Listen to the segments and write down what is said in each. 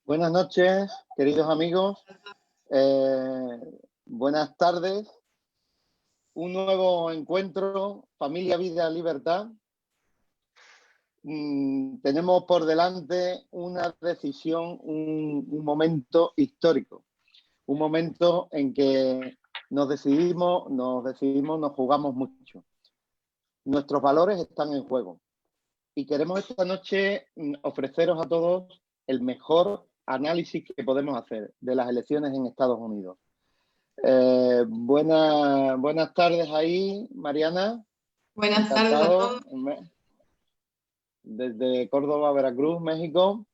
Buenas noches, queridos amigos. Buenas tardes. Un nuevo encuentro, Familia, Vida, Libertad. Tenemos por delante una decisión, un momento histórico. Un momento en que nos decidimos, nos jugamos mucho. Nuestros valores están en juego. Y queremos esta noche ofreceros a todos el mejor análisis que podemos hacer de las elecciones en Estados Unidos. Buenas tardes ahí, Mariana. Buenas tardes a todos. Desde Córdoba, Veracruz, México.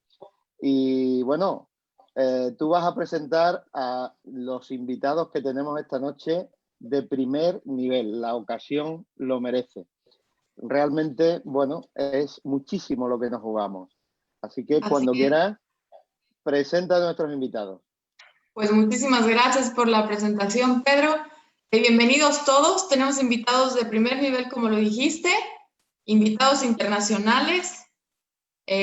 Y bueno, tú vas a presentar a los invitados que tenemos esta noche de primer nivel. La ocasión lo merece. Realmente, bueno, es muchísimo lo que nos jugamos. Así que cuando quieras, presenta a nuestros invitados. Pues muchísimas gracias por la presentación, Pedro. Bienvenidos todos. Tenemos invitados de primer nivel, como lo dijiste, invitados internacionales.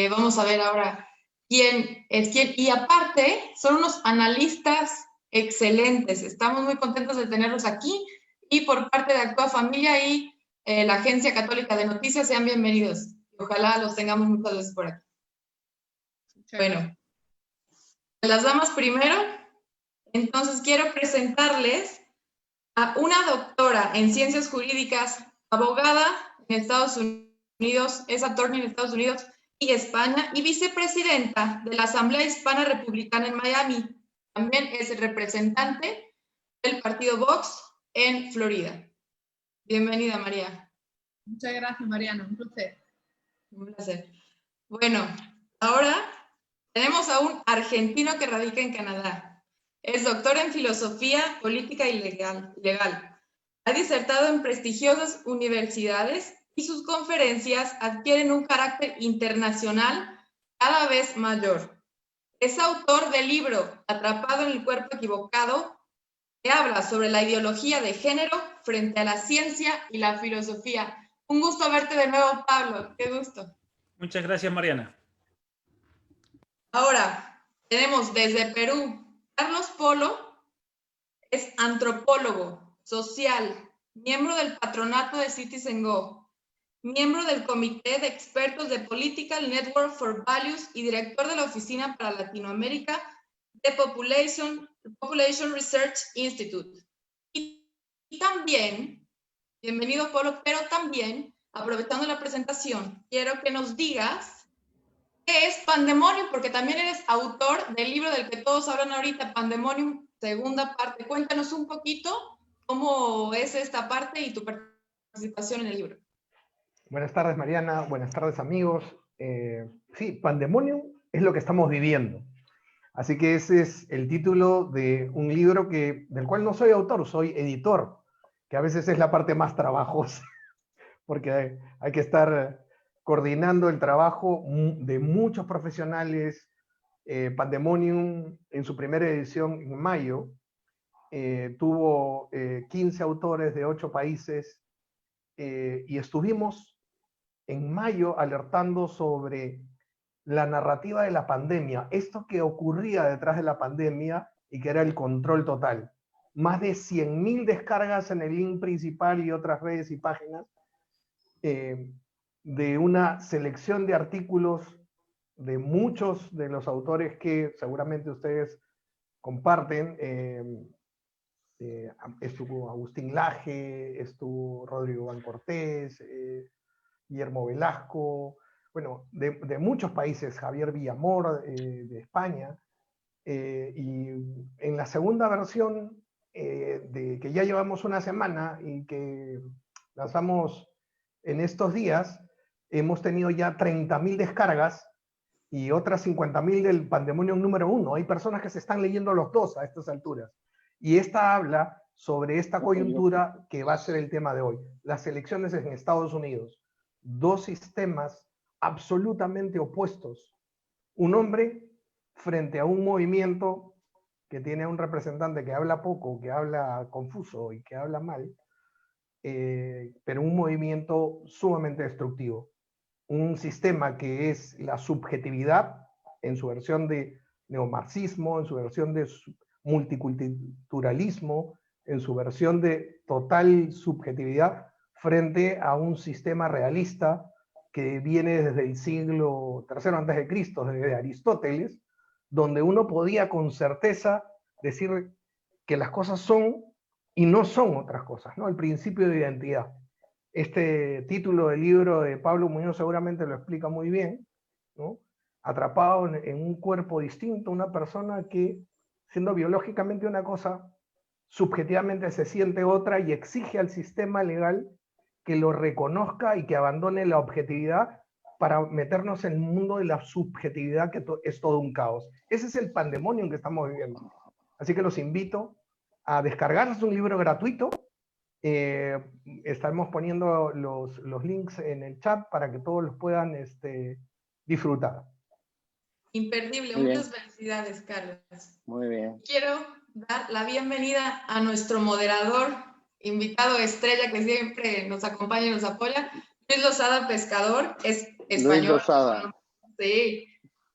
Vamos a ver ahora quién es quién. Y aparte, son unos analistas excelentes. Estamos muy contentos de tenerlos aquí. Y por parte de Actúa Familia y la Agencia Católica de Noticias, sean bienvenidos. Ojalá los tengamos muchas veces por aquí. Bueno, las damas primero. Entonces quiero presentarles a una doctora en ciencias jurídicas, abogada en Estados Unidos, es attorney en Estados Unidos y España, y vicepresidenta de la Asamblea Hispana Republicana en Miami. También es representante del partido Vox en Florida. Bienvenida, María. Muchas gracias, Mariana. Un placer. Un placer. Bueno, ahora tenemos a un argentino que radica en Canadá. Es doctor en filosofía política y legal. Ha disertado en prestigiosas universidades y sus conferencias adquieren un carácter internacional cada vez mayor. Es autor del libro Atrapado en el cuerpo equivocado, que habla sobre la ideología de género frente a la ciencia y la filosofía. Un gusto verte de nuevo, Pablo. Qué gusto. Muchas gracias, Mariana. Ahora, tenemos desde Perú, Carlos Polo. Es antropólogo, social, miembro del patronato de Citizen Go, miembro del Comité de Expertos de Political Network for Values y director de la Oficina para Latinoamérica de Population Research Institute. Y también, bienvenido Polo, pero también, aprovechando la presentación, quiero que nos digas qué es Pandemonium, porque también eres autor del libro del que todos hablan ahorita, Pandemonium, segunda parte. Cuéntanos un poquito cómo es esta parte y tu participación en el libro. Buenas tardes, Mariana. Buenas tardes, amigos. Sí, Pandemonium es lo que estamos viviendo. Así que ese es el título de un libro del cual no soy autor, soy editor, que a veces es la parte más trabajosa, porque hay que estar coordinando el trabajo de muchos profesionales. Pandemonium, en su primera edición en mayo, tuvo 15 autores de 8 países y estuvimos en mayo alertando sobre la narrativa de la pandemia, esto que ocurría detrás de la pandemia y que era el control total. Más de 100.000 descargas en el link principal y otras redes y páginas de una selección de artículos de muchos de los autores que seguramente ustedes comparten. Estuvo Agustín Laje, estuvo Rodrigo Van Cortés, Guillermo Velasco, bueno, de muchos países, Javier Villamor de España, y en la segunda versión, que ya llevamos una semana y que lanzamos en estos días, hemos tenido ya 30.000 descargas y otras 50.000 del Pandemonium número 1. Hay personas que se están leyendo los dos a estas alturas. Y esta habla sobre esta coyuntura que va a ser el tema de hoy. Las elecciones en Estados Unidos. Dos sistemas absolutamente opuestos. Un hombre frente a un movimiento que tiene un representante que habla poco, que habla confuso y que habla mal, pero un movimiento sumamente destructivo. Un sistema que es la subjetividad en su versión de neomarxismo, en su versión de multiculturalismo, en su versión de total subjetividad frente a un sistema realista que viene desde el siglo III antes de Cristo, desde Aristóteles, donde uno podía con certeza decir que las cosas son y no son otras cosas, ¿no? El principio de identidad. Este título del libro de Pablo Muñoz seguramente lo explica muy bien, ¿no? Atrapado en un cuerpo distinto, una persona que, siendo biológicamente una cosa, subjetivamente se siente otra y exige al sistema legal que lo reconozca y que abandone la objetividad para meternos en el mundo de la subjetividad, que es todo un caos. Ese es el pandemonio en que estamos viviendo. Así que los invito a descargarse un libro gratuito. Estaremos poniendo los links en el chat para que todos los puedan disfrutar. Imperdible. Muchas felicidades, Carlos. Muy bien. Quiero dar la bienvenida a nuestro moderador, invitado estrella que siempre nos acompaña y nos apoya, Luis Losada Pescador, es español. Luis Losada. Sí,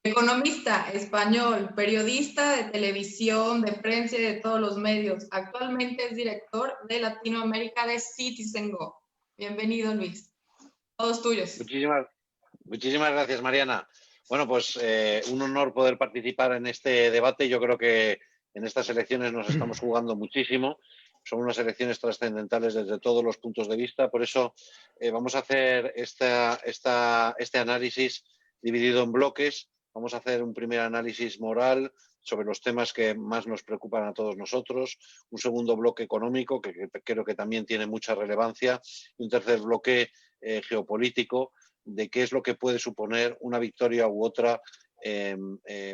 economista español, periodista de televisión, de prensa y de todos los medios. Actualmente es director de Latinoamérica de Citizen Go. Bienvenido, Luis. Todos tuyos. Muchísimas gracias, Mariana. Bueno, pues un honor poder participar en este debate. Yo creo que en estas elecciones nos estamos jugando muchísimo. Son unas elecciones trascendentales desde todos los puntos de vista. Por eso vamos a hacer este análisis dividido en bloques. Vamos a hacer un primer análisis moral sobre los temas que más nos preocupan a todos nosotros, un segundo bloque económico, que creo que también tiene mucha relevancia, y un tercer bloque geopolítico, de qué es lo que puede suponer una victoria u otra de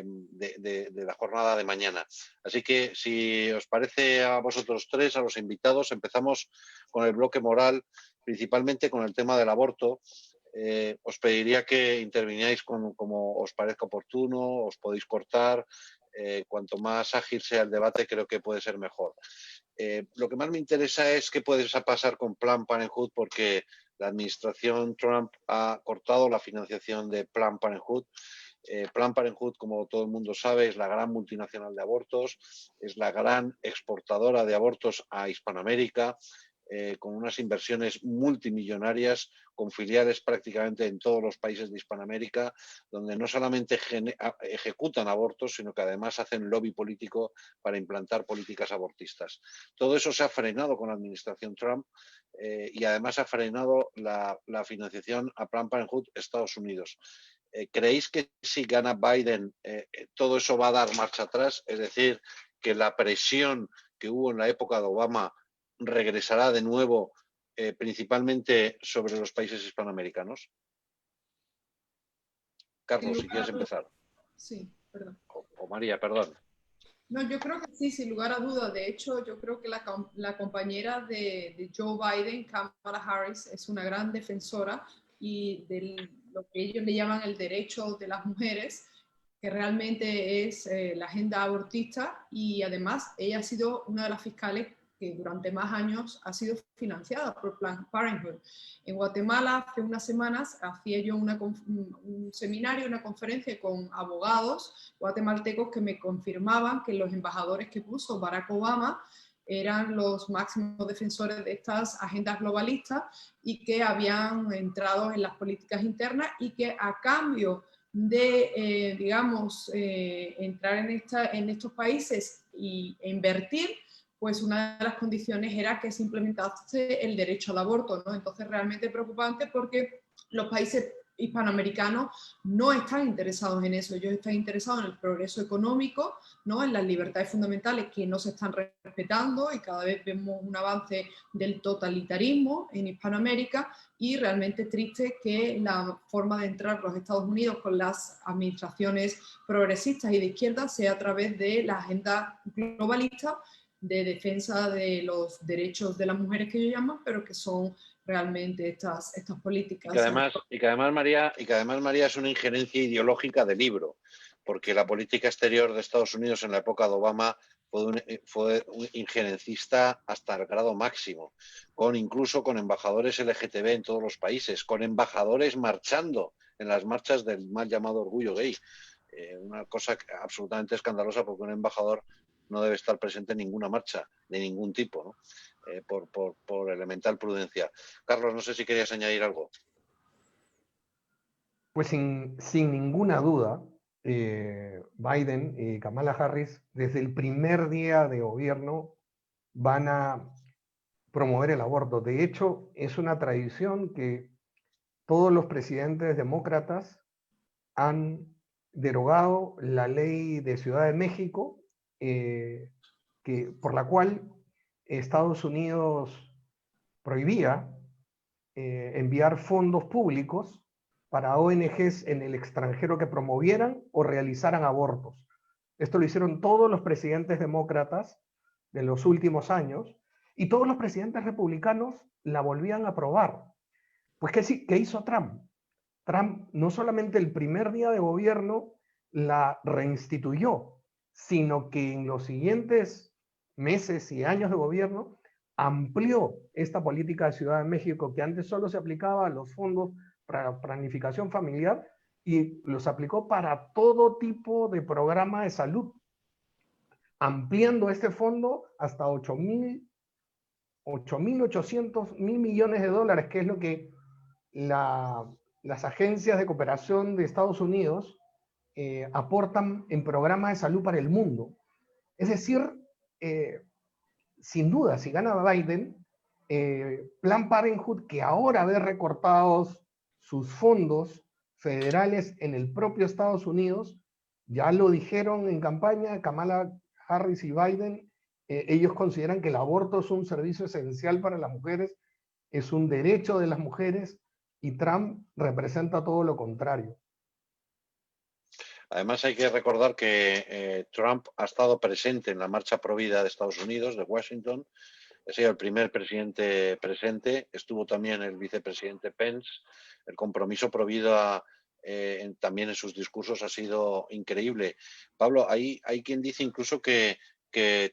la jornada de mañana. Así que, si os parece a vosotros tres, a los invitados, empezamos con el bloque moral, principalmente con el tema del aborto. Os pediría que intervinierais como os parezca oportuno, os podéis cortar. Cuanto más ágil sea el debate, creo que puede ser mejor. Lo que más me interesa es qué puede pasar con Planned Parenthood, porque la administración Trump ha cortado la financiación de Planned Parenthood. Planned Parenthood, como todo el mundo sabe, es la gran multinacional de abortos, es la gran exportadora de abortos a Hispanoamérica, con unas inversiones multimillonarias, con filiales prácticamente en todos los países de Hispanoamérica, donde no solamente ejecutan abortos, sino que además hacen lobby político para implantar políticas abortistas. Todo eso se ha frenado con la administración Trump y además ha frenado la financiación a Planned Parenthood Estados Unidos. ¿Creéis que si gana Biden todo eso va a dar marcha atrás? Es decir, que la presión que hubo en la época de Obama regresará de nuevo, principalmente sobre los países hispanoamericanos. Carlos, si quieres empezar. Sí, perdón. O María, perdón. No, yo creo que sí, sin lugar a dudas. De hecho, yo creo que la compañera de Joe Biden, Kamala Harris, es una gran defensora y de lo que ellos le llaman el derecho de las mujeres, que realmente es la agenda abortista, y además ella ha sido una de las fiscales que durante más años ha sido financiada por Planned Parenthood. En Guatemala, hace unas semanas, hacía yo un seminario, una conferencia con abogados guatemaltecos que me confirmaban que los embajadores que puso Barack Obama eran los máximos defensores de estas agendas globalistas y que habían entrado en las políticas internas y que a cambio de, entrar en estos países e invertir, pues una de las condiciones era que se implementase el derecho al aborto, ¿no? Entonces, realmente preocupante porque los países hispanoamericanos no están interesados en eso. Ellos están interesados en el progreso económico, ¿no? En las libertades fundamentales que no se están respetando, y cada vez vemos un avance del totalitarismo en Hispanoamérica, y realmente triste que la forma de entrar a los Estados Unidos con las administraciones progresistas y de izquierda sea a través de la agenda globalista de defensa de los derechos de las mujeres, que ellos llaman, pero que son realmente estas políticas. Y que además, María, es una injerencia ideológica de libro, porque la política exterior de Estados Unidos en la época de Obama fue un injerencista hasta el grado máximo, incluso con embajadores LGTB en todos los países, con embajadores marchando en las marchas del mal llamado orgullo gay. Una cosa absolutamente escandalosa, porque un embajador no debe estar presente en ninguna marcha de ningún tipo, ¿no? Por elemental prudencia. Carlos, no sé si querías añadir algo. Pues sin ninguna duda, Biden y Kamala Harris, desde el primer día de gobierno, van a promover el aborto. De hecho, es una tradición que todos los presidentes demócratas han derogado la ley de Ciudad de México, por la cual Estados Unidos prohibía enviar fondos públicos para ONGs en el extranjero que promovieran o realizaran abortos. Esto lo hicieron todos los presidentes demócratas de los últimos años, y todos los presidentes republicanos la volvían a aprobar. Pues, ¿qué hizo Trump? Trump no solamente el primer día de gobierno la reinstituyó, sino que en los siguientes meses y años de gobierno amplió esta política de Ciudad de México, que antes solo se aplicaba a los fondos para planificación familiar, y los aplicó para todo tipo de programa de salud, ampliando este fondo hasta 8.800 millones de dólares, que es lo que las agencias de cooperación de Estados Unidos aportan en programas de salud para el mundo. Es decir, sin duda, si gana Biden, Planned Parenthood, que ahora ve recortados sus fondos federales en el propio Estados Unidos, ya lo dijeron en campaña Kamala Harris y Biden, ellos consideran que el aborto es un servicio esencial para las mujeres, es un derecho de las mujeres, y Trump representa todo lo contrario. Además, hay que recordar que Trump ha estado presente en la marcha pro vida de Estados Unidos, de Washington. Ha sido el primer presidente presente. Estuvo también el vicepresidente Pence. El compromiso pro vida también en sus discursos ha sido increíble. Pablo, hay quien dice incluso que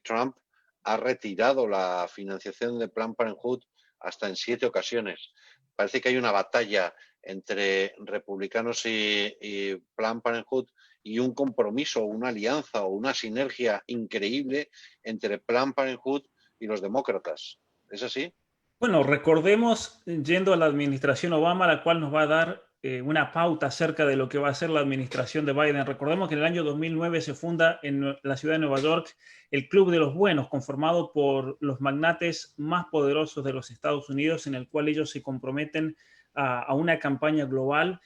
Trump ha retirado la financiación de Planned Parenthood hasta en 7 ocasiones. Parece que hay una batalla entre republicanos y Planned Parenthood, y un compromiso, una alianza o una sinergia increíble entre Planned Parenthood y los demócratas. ¿Es así? Bueno, recordemos, yendo a la administración Obama, la cual nos va a dar una pauta acerca de lo que va a ser la administración de Biden. Recordemos que en el año 2009 se funda en la ciudad de Nueva York el Club de los Buenos, conformado por los magnates más poderosos de los Estados Unidos, en el cual ellos se comprometen a una campaña global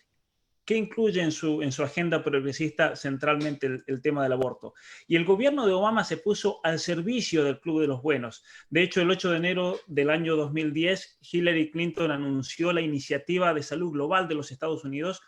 que incluye en su agenda progresista centralmente el tema del aborto. Y el gobierno de Obama se puso al servicio del Club de los Buenos. De hecho, el 8 de enero del año 2010, Hillary Clinton anunció la Iniciativa de Salud Global de los Estados Unidos,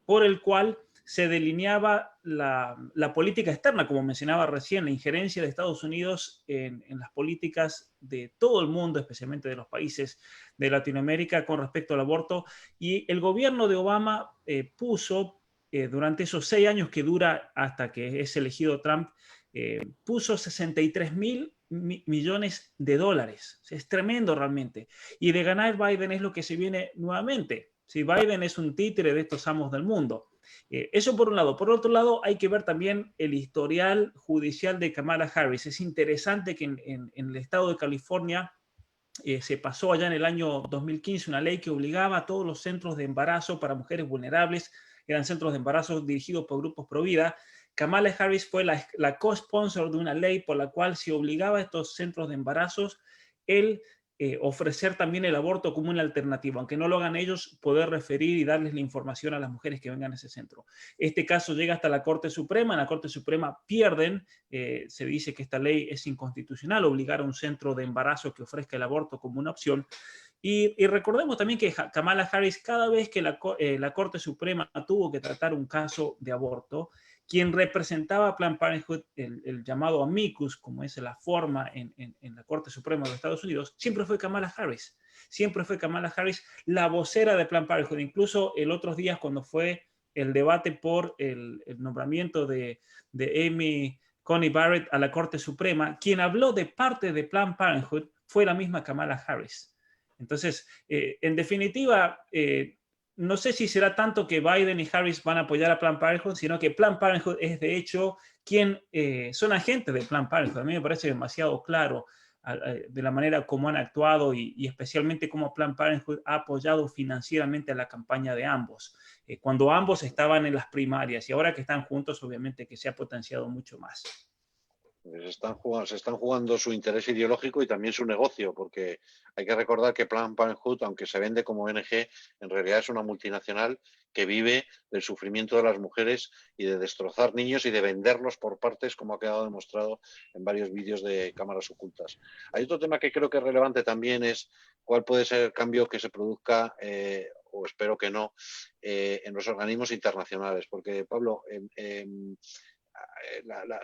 por el cual se delineaba la política externa, como mencionaba recién, la injerencia de Estados Unidos en las políticas de todo el mundo, especialmente de los países de Latinoamérica, con respecto al aborto. Y el gobierno de Obama puso, durante esos 6 años que dura hasta que es elegido Trump, puso 63.000 millones de dólares. Es tremendo realmente. Y de ganar Biden es lo que se viene nuevamente. Si Biden es un títere de estos amos del mundo. Eso por un lado. Por otro lado, hay que ver también el historial judicial de Kamala Harris. Es interesante que en el estado de California se pasó allá en el año 2015 una ley que obligaba a todos los centros de embarazo para mujeres vulnerables, eran centros de embarazo dirigidos por grupos pro vida. Kamala Harris fue la co-sponsor de una ley por la cual se obligaba a estos centros de embarazos ofrecer también el aborto como una alternativa, aunque no lo hagan ellos, poder referir y darles la información a las mujeres que vengan a ese centro. Este caso llega hasta la Corte Suprema, en la Corte Suprema pierden, se dice que esta ley es inconstitucional, obligar a un centro de embarazo que ofrezca el aborto como una opción. Y recordemos también que Kamala Harris, cada vez que la Corte Suprema tuvo que tratar un caso de aborto, quien representaba a Planned Parenthood, el llamado amicus, como es la forma en la Corte Suprema de los Estados Unidos, siempre fue Kamala Harris. Siempre fue Kamala Harris la vocera de Planned Parenthood. Incluso el otros días, cuando fue el debate por el nombramiento de Amy Coney Barrett a la Corte Suprema, quien habló de parte de Planned Parenthood fue la misma Kamala Harris. Entonces, en definitiva, no sé si será tanto que Biden y Harris van a apoyar a Planned Parenthood, sino que Planned Parenthood es de hecho quien son agentes de Planned Parenthood. A mí me parece demasiado claro de la manera como han actuado y especialmente cómo Planned Parenthood ha apoyado financieramente a la campaña de ambos, cuando ambos estaban en las primarias, y ahora que están juntos, obviamente que se ha potenciado mucho más. Se están jugando su interés ideológico y también su negocio, porque hay que recordar que Planned Parenthood, aunque se vende como ONG, en realidad es una multinacional que vive del sufrimiento de las mujeres y de destrozar niños y de venderlos por partes, como ha quedado demostrado en varios vídeos de cámaras ocultas. Hay otro tema que creo que es relevante también, es cuál puede ser el cambio que se produzca, o espero que no, en los organismos internacionales, porque, Pablo,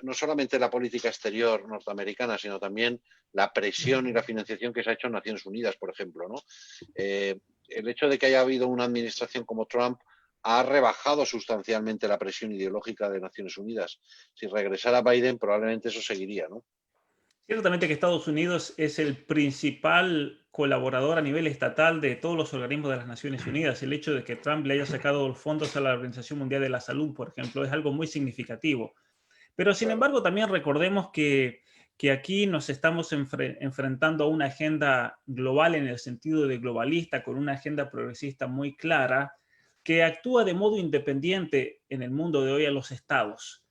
no solamente la política exterior norteamericana, sino también la presión y la financiación que se ha hecho en Naciones Unidas, por ejemplo, ¿no? El hecho de que haya habido una administración como Trump ha rebajado sustancialmente la presión ideológica de Naciones Unidas. Si regresara Biden, probablemente eso seguiría, ¿no? Ciertamente que Estados Unidos es el principal colaborador a nivel estatal de todos los organismos de las Naciones Unidas. El hecho de que Trump le haya sacado fondos a la Organización Mundial de la Salud, por ejemplo, es algo muy significativo. Pero sin embargo, también recordemos que aquí nos estamos enfrentando a una agenda global en el sentido de globalista, con una agenda progresista muy clara, que actúa de modo independiente en el mundo de hoy a los estados.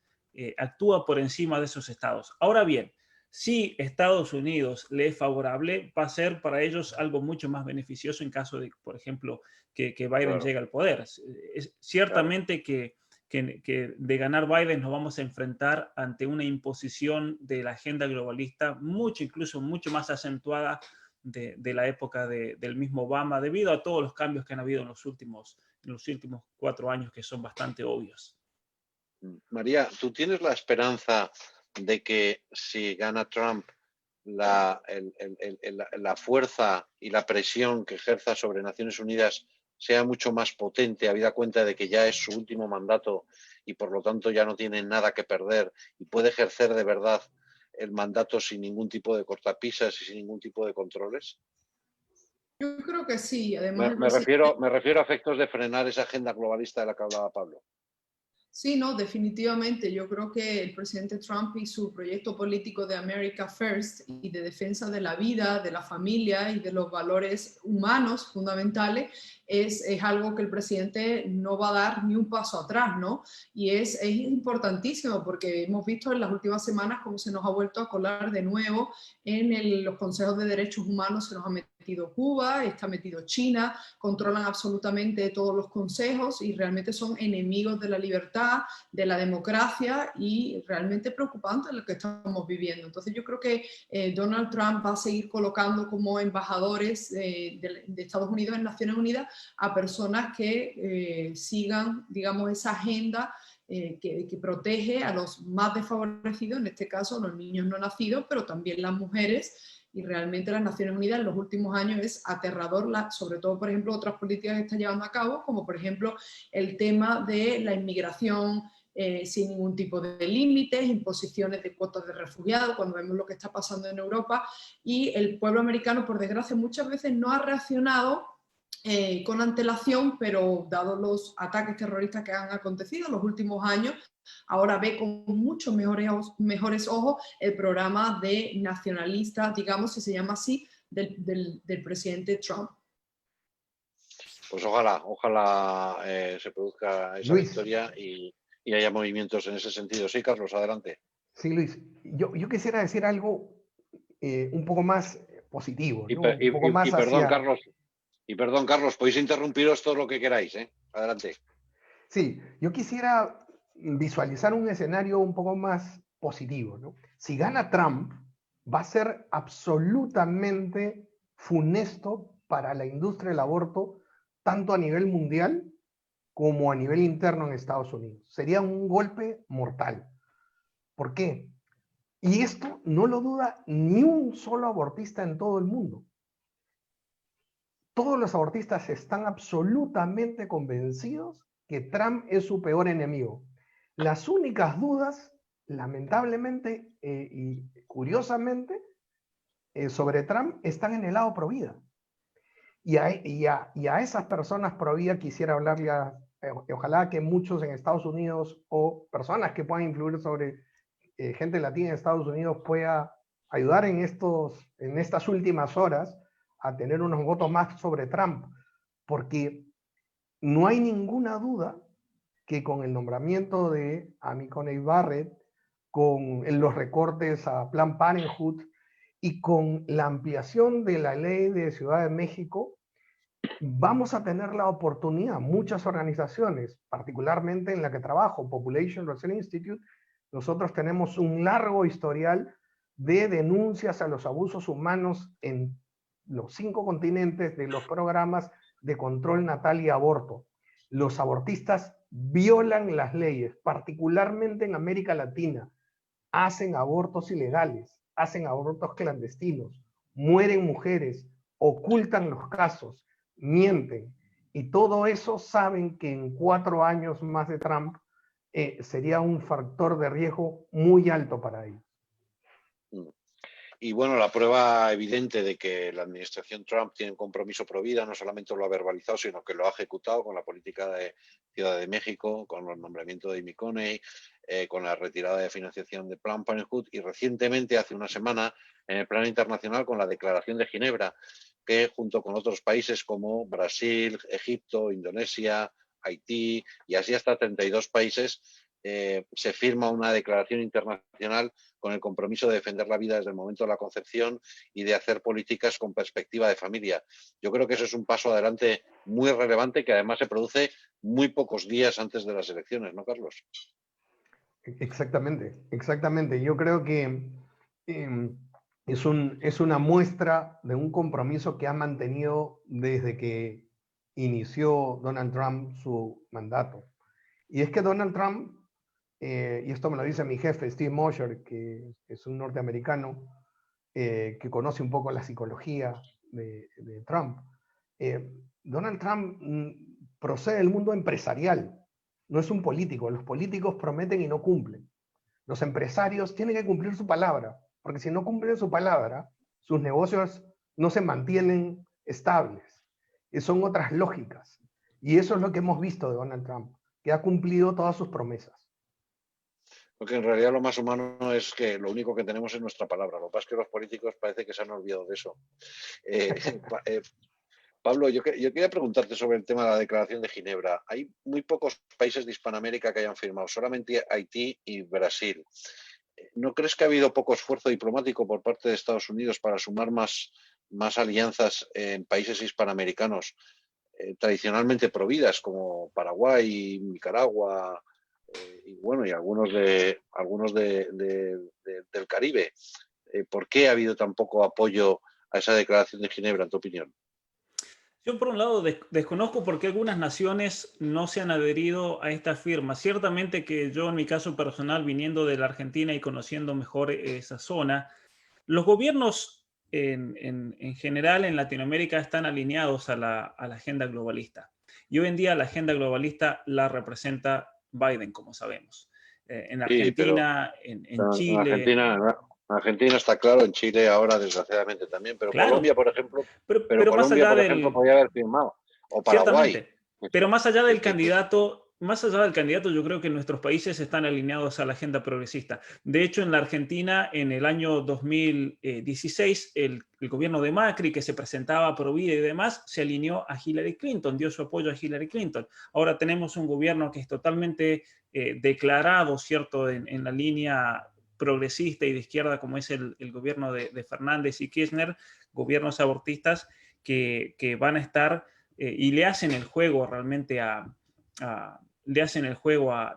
Actúa por encima de esos estados. Ahora bien, si Estados Unidos le es favorable, va a ser para ellos algo mucho más beneficioso en caso de, por ejemplo, que Biden llegue al poder. Es ciertamente que de ganar Biden nos vamos a enfrentar ante una imposición de la agenda globalista incluso mucho más acentuada de la época del mismo Obama, debido a todos los cambios que han habido en los últimos 4 años, que son bastante obvios. María, ¿tú tienes la esperanza de que si gana Trump, la fuerza y la presión que ejerza sobre Naciones Unidas sea mucho más potente, habida cuenta de que ya es su último mandato y por lo tanto ya no tiene nada que perder y puede ejercer de verdad el mandato sin ningún tipo de cortapisas y sin ningún tipo de controles? Yo creo que sí. Además, me refiero a efectos de frenar esa agenda globalista de la que hablaba Pablo. Sí, no, definitivamente. Yo creo que el presidente Trump y su proyecto político de America First y de defensa de la vida, de la familia y de los valores humanos fundamentales es algo que el presidente no va a dar ni un paso atrás, ¿no? Y es importantísimo porque hemos visto en las últimas semanas cómo se nos ha vuelto a colar de nuevo en los consejos de derechos humanos. Se nos ha metido Cuba, está metido China, controlan absolutamente todos los consejos y realmente son enemigos de la libertad, de la democracia, y realmente preocupante lo que estamos viviendo. Entonces yo creo que Donald Trump va a seguir colocando como embajadores de Estados Unidos en Naciones Unidas a personas que sigan, digamos, esa agenda que protege a los más desfavorecidos, en este caso los niños no nacidos, pero también las mujeres. Y realmente las Naciones Unidas en los últimos años es aterrador, sobre todo, por ejemplo, otras políticas que está llevando a cabo, como por ejemplo el tema de la inmigración sin ningún tipo de límites, imposiciones de cuotas de refugiados, cuando vemos lo que está pasando en Europa. Y el pueblo americano, por desgracia, muchas veces no ha reaccionado con antelación, pero dado los ataques terroristas que han acontecido en los últimos años, ahora ve con muchos mejores ojos el programa de nacionalistas, digamos, si se llama así, del presidente Trump. Pues ojalá se produzca esa victoria y haya movimientos en ese sentido. Sí, Carlos, adelante. Sí, Luis, yo quisiera decir algo un poco más positivo, ¿no? Perdón, Carlos, podéis interrumpiros todo lo que queráis, ¿eh? Adelante. Sí, yo quisiera visualizar un escenario un poco más positivo, ¿no? Si gana Trump, va a ser absolutamente funesto para la industria del aborto, tanto a nivel mundial como a nivel interno en Estados Unidos. Sería un golpe mortal. ¿Por qué? Y esto no lo duda ni un solo abortista en todo el mundo. Todos los abortistas están absolutamente convencidos que Trump es su peor enemigo. Las únicas dudas, lamentablemente y curiosamente, sobre Trump están en el lado pro vida. Y a esas personas pro vida quisiera hablarle ojalá que muchos en Estados Unidos o personas que puedan influir sobre gente latina en Estados Unidos pueda ayudar en estas últimas horas a tener unos votos más sobre Trump, porque no hay ninguna duda que con el nombramiento de Amy Coney Barrett, con los recortes a Planned Parenthood y con la ampliación de la ley de Ciudad de México, vamos a tener la oportunidad, muchas organizaciones, particularmente en la que trabajo, Population Research Institute, nosotros tenemos un largo historial de denuncias a los abusos humanos en los 5 continentes de los programas de control natal y aborto. Los abortistas violan las leyes, particularmente en América Latina, hacen abortos ilegales, hacen abortos clandestinos, mueren mujeres, ocultan los casos, mienten, y todo eso saben que en 4 años más de Trump sería un factor de riesgo muy alto para ellos. Y bueno, la prueba evidente de que la administración Trump tiene un compromiso pro vida, no solamente lo ha verbalizado, sino que lo ha ejecutado con la política de Ciudad de México, con el nombramiento de Amy Coney, con la retirada de financiación de Planned Parenthood y recientemente, hace una semana, en el plano internacional con la Declaración de Ginebra, que junto con otros países como Brasil, Egipto, Indonesia, Haití y así hasta 32 países, se firma una declaración internacional con el compromiso de defender la vida desde el momento de la concepción y de hacer políticas con perspectiva de familia. Yo creo que eso es un paso adelante muy relevante que además se produce muy pocos días antes de las elecciones, ¿no, Carlos? Exactamente, exactamente. Yo creo que es una muestra de un compromiso que ha mantenido desde que inició Donald Trump su mandato. Y es que Donald Trump, y esto me lo dice mi jefe, Steve Mosher, que es un norteamericano que conoce un poco la psicología de Trump. Donald Trump procede del mundo empresarial, no es un político. Los políticos prometen y no cumplen. Los empresarios tienen que cumplir su palabra, porque si no cumplen su palabra, sus negocios no se mantienen estables. Son otras lógicas. Y eso es lo que hemos visto de Donald Trump, que ha cumplido todas sus promesas. Porque en realidad lo más humano es que lo único que tenemos es nuestra palabra. Lo que pasa es que los políticos parece que se han olvidado de eso. Pablo, yo quería preguntarte sobre el tema de la Declaración de Ginebra. Hay muy pocos países de Hispanoamérica que hayan firmado, solamente Haití y Brasil. ¿No crees que ha habido poco esfuerzo diplomático por parte de Estados Unidos para sumar más alianzas en países hispanoamericanos tradicionalmente providas, como Paraguay, Nicaragua y bueno, y algunos del Caribe? ¿Por qué ha habido tan poco apoyo a esa Declaración de Ginebra, en tu opinión? Yo, por un lado, desconozco por qué algunas naciones no se han adherido a esta firma. Ciertamente que yo, en mi caso personal, viniendo de la Argentina y conociendo mejor esa zona, los gobiernos en general en Latinoamérica están alineados a la agenda globalista. Y hoy en día la agenda globalista la representa Biden, como sabemos. En Argentina, sí, en Chile... En Argentina está claro, en Chile ahora desgraciadamente también, pero claro, Colombia, por ejemplo, pero Colombia, más allá por ejemplo, podría haber firmado, o Paraguay. Ciertamente, pero más allá del candidato, yo creo que nuestros países están alineados a la agenda progresista. De hecho, en la Argentina, en el año 2016, el gobierno de Macri, que se presentaba pro vida y demás, se alineó a Hillary Clinton, dio su apoyo a Hillary Clinton. Ahora tenemos un gobierno que es totalmente declarado, ¿cierto?, en la línea progresista y de izquierda, como es el gobierno de Fernández y Kirchner, gobiernos abortistas que van a estar y le hacen el juego realmente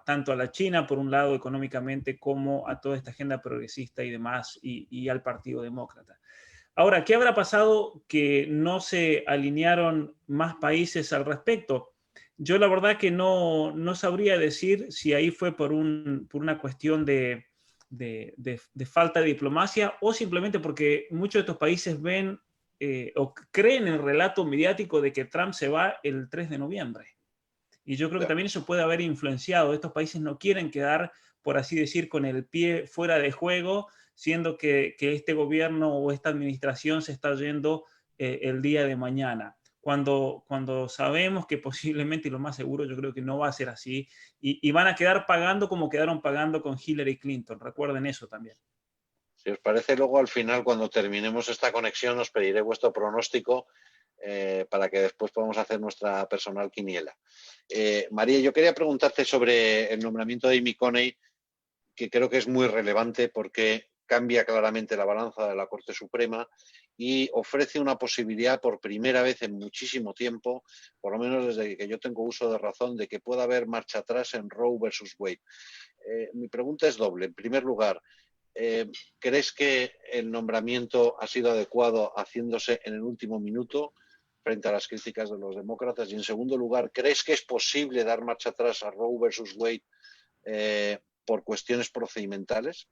tanto a la China, por un lado, económicamente, como a toda esta agenda progresista y demás, y al Partido Demócrata. Ahora, ¿qué habrá pasado que no se alinearon más países al respecto? Yo la verdad que no sabría decir si ahí fue por una cuestión de falta de diplomacia o simplemente porque muchos de estos países ven o creen en el relato mediático de que Trump se va el 3 de noviembre. Y yo creo que también eso puede haber influenciado. Estos países no quieren quedar, por así decir, con el pie fuera de juego, siendo que este gobierno o esta administración se está yendo el día de mañana. cuando sabemos que posiblemente, y lo más seguro, yo creo que no va a ser así, y van a quedar pagando como quedaron pagando con Hillary Clinton. Recuerden eso también. Si os parece, luego al final, cuando terminemos esta conexión, os pediré vuestro pronóstico para que después podamos hacer nuestra personal quiniela. María, yo quería preguntarte sobre el nombramiento de Amy Coney, que creo que es muy relevante porque cambia claramente la balanza de la Corte Suprema y ofrece una posibilidad por primera vez en muchísimo tiempo, por lo menos desde que yo tengo uso de razón, de que pueda haber marcha atrás en Roe versus Wade. Mi pregunta es doble. En primer lugar, ¿crees que el nombramiento ha sido adecuado haciéndose en el último minuto frente a las críticas de los demócratas? Y en segundo lugar, ¿crees que es posible dar marcha atrás a Roe versus Wade por cuestiones procedimentales?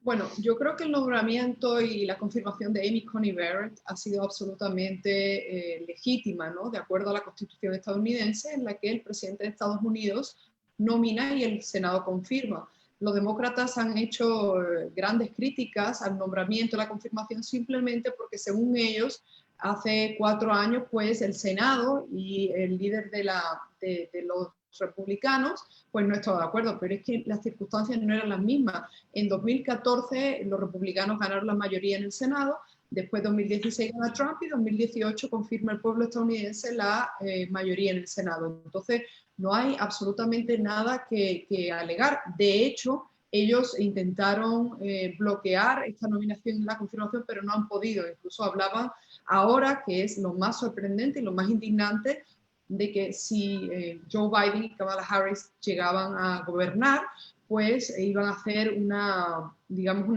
Bueno, yo creo que el nombramiento y la confirmación de Amy Coney Barrett ha sido absolutamente legítima, ¿no? De acuerdo a la Constitución estadounidense, en la que el presidente de Estados Unidos nomina y el Senado confirma. Los demócratas han hecho grandes críticas al nombramiento, a la confirmación, simplemente porque, según ellos, hace 4 años, pues el Senado y el líder de los republicanos, pues no estaba de acuerdo, pero es que las circunstancias no eran las mismas. En 2014 los republicanos ganaron la mayoría en el Senado, después 2016 gana Trump y 2018 confirma el pueblo estadounidense la mayoría en el Senado. Entonces no hay absolutamente nada que alegar. De hecho, ellos intentaron bloquear esta nominación y la confirmación, pero no han podido. Incluso hablaban ahora, que es lo más sorprendente y lo más indignante, de que si Joe Biden y Kamala Harris llegaban a gobernar, pues iban a hacer una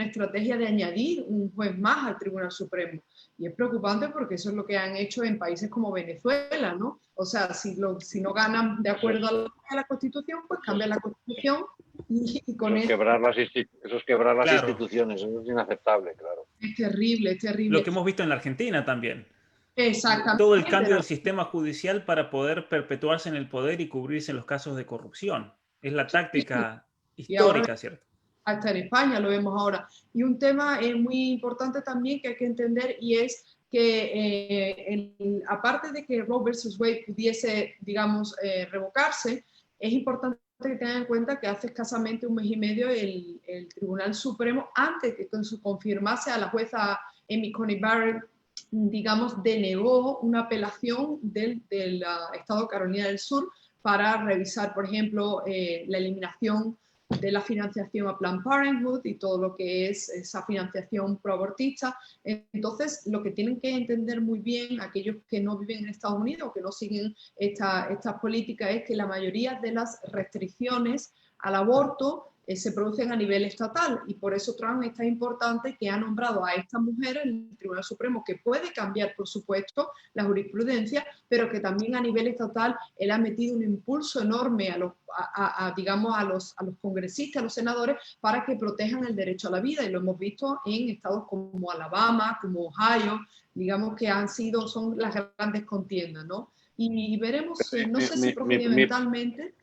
estrategia de añadir un juez más al Tribunal Supremo. Y es preocupante porque eso es lo que han hecho en países como Venezuela, ¿no? O sea, si no ganan de acuerdo a la Constitución, pues cambian la Constitución y con eso es quebrar las Claro. instituciones, eso es inaceptable, claro. Es terrible, es terrible. Lo que hemos visto en la Argentina también. Exactamente. Todo el cambio del sistema judicial para poder perpetuarse en el poder y cubrirse en los casos de corrupción. Es la táctica histórica, ¿cierto? Hasta en España lo vemos ahora. Y un tema muy importante también que hay que entender, y es que aparte de que Roe versus Wade pudiese, revocarse, es importante que tengan en cuenta que hace escasamente 1 mes y medio el Tribunal Supremo, antes de que confirmase a la jueza Amy Coney Barrett, denegó una apelación del Estado de Carolina del Sur para revisar, por ejemplo, la eliminación de la financiación a Planned Parenthood y todo lo que es esa financiación proabortista. Entonces, lo que tienen que entender muy bien aquellos que no viven en Estados Unidos o que no siguen estas políticas es que la mayoría de las restricciones al aborto se producen a nivel estatal, y por eso Trump es tan importante que ha nombrado a esta mujer en el Tribunal Supremo, que puede cambiar, por supuesto, la jurisprudencia, pero que también a nivel estatal él ha metido un impulso enorme a los congresistas, a los senadores, para que protejan el derecho a la vida, y lo hemos visto en estados como Alabama, como Ohio, que son las grandes contiendas, ¿no? Y veremos, no sé si procedimentalmente...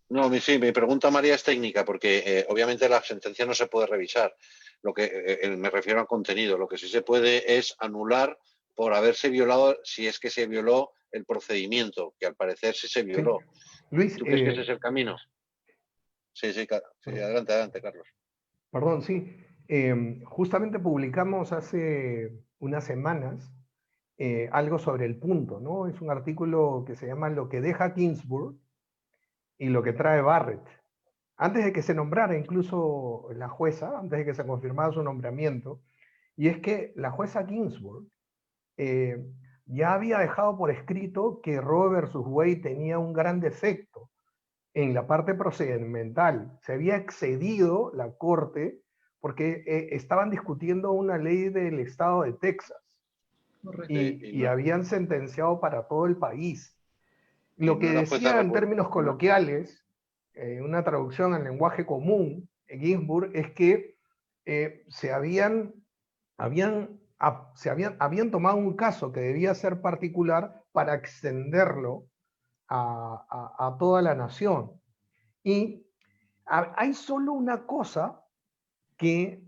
No, sí, mi pregunta, María, es técnica, porque obviamente la sentencia no se puede revisar. Lo que me refiero al contenido. Lo que sí se puede es anular por haberse violado, si es que se violó el procedimiento, que al parecer sí se violó. Sí. Luis, ¿tú crees que ese es el camino? Sí, adelante, Carlos. Perdón, sí. Justamente publicamos hace unas semanas algo sobre el punto, ¿no? Es un artículo que se llama Lo que deja Ginsburg y lo que trae Barrett. Antes de que se nombrara incluso la jueza, antes de que se confirmara su nombramiento, y es que la jueza Ginsburg ya había dejado por escrito que Roe versus Wade tenía un gran defecto en la parte procedimental. Se había excedido la corte porque estaban discutiendo una ley del estado de Texas y habían sentenciado para todo el país. Lo que decía en términos coloquiales, una traducción al lenguaje común, Ginsburg, es que habían tomado un caso que debía ser particular para extenderlo a toda la nación. Y hay solo una cosa que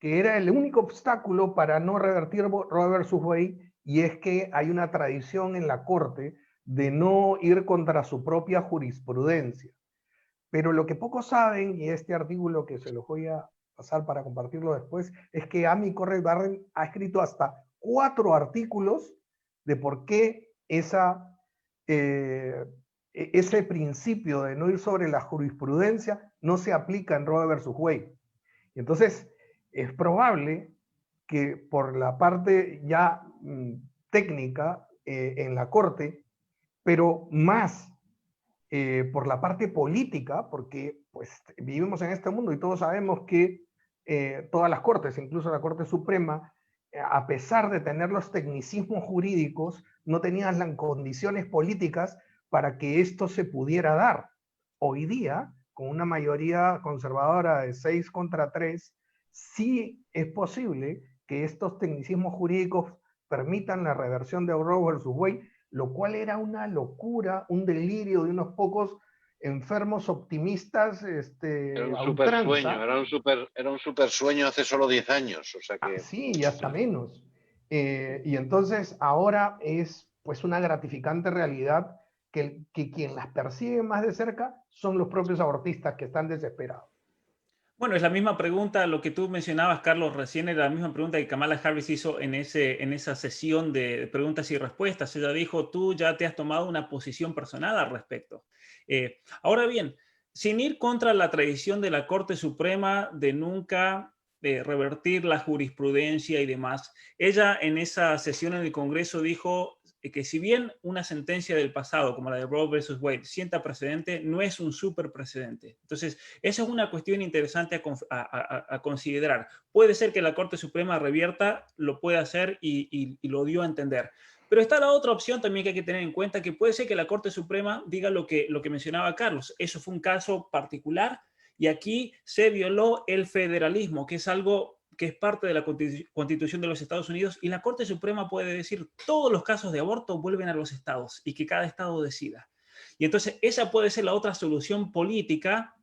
que era el único obstáculo para no revertir Roe versus Wade, y es que hay una tradición en la Corte de no ir contra su propia jurisprudencia. Pero lo que pocos saben, y este artículo que se los voy a pasar para compartirlo después, es que Amy Coney Barrett ha escrito hasta 4 artículos de por qué ese principio de no ir sobre la jurisprudencia no se aplica en Roe versus Wade. Entonces, es probable que por la parte ya técnica en la Corte, pero más por la parte política, porque pues vivimos en este mundo y todos sabemos que todas las cortes, incluso la Corte Suprema, a pesar de tener los tecnicismos jurídicos, no tenían las condiciones políticas para que esto se pudiera dar. Hoy día, con una mayoría conservadora de 6-3, sí es posible que estos tecnicismos jurídicos permitan la reversión de Roe versus Wade, lo cual era una locura, un delirio de unos pocos enfermos optimistas. Era un super sueño, era un super sueño hace solo 10 años. O sea que... sí, y hasta menos. Y entonces ahora es pues una gratificante realidad que quien las percibe más de cerca son los propios abortistas que están desesperados. Bueno, es la misma pregunta, lo que tú mencionabas, Carlos, recién era la misma pregunta que Kamala Harris hizo en esa sesión de preguntas y respuestas. Ella dijo, tú ya te has tomado una posición personal al respecto. Ahora bien, sin ir contra la tradición de la Corte Suprema de nunca revertir la jurisprudencia y demás, ella en esa sesión en el Congreso dijo que si bien una sentencia del pasado, como la de Roe versus Wade, sienta precedente, no es un super precedente. Entonces, esa es una cuestión interesante a considerar. Puede ser que la Corte Suprema revierta, lo puede hacer y lo dio a entender. Pero está la otra opción también que hay que tener en cuenta, que puede ser que la Corte Suprema diga lo que mencionaba Carlos. Eso fue un caso particular y aquí se violó el federalismo, que es algo que es parte de la Constitución de los Estados Unidos, y la Corte Suprema puede decir todos los casos de aborto vuelven a los estados y que cada estado decida. Y entonces esa puede ser la otra solución política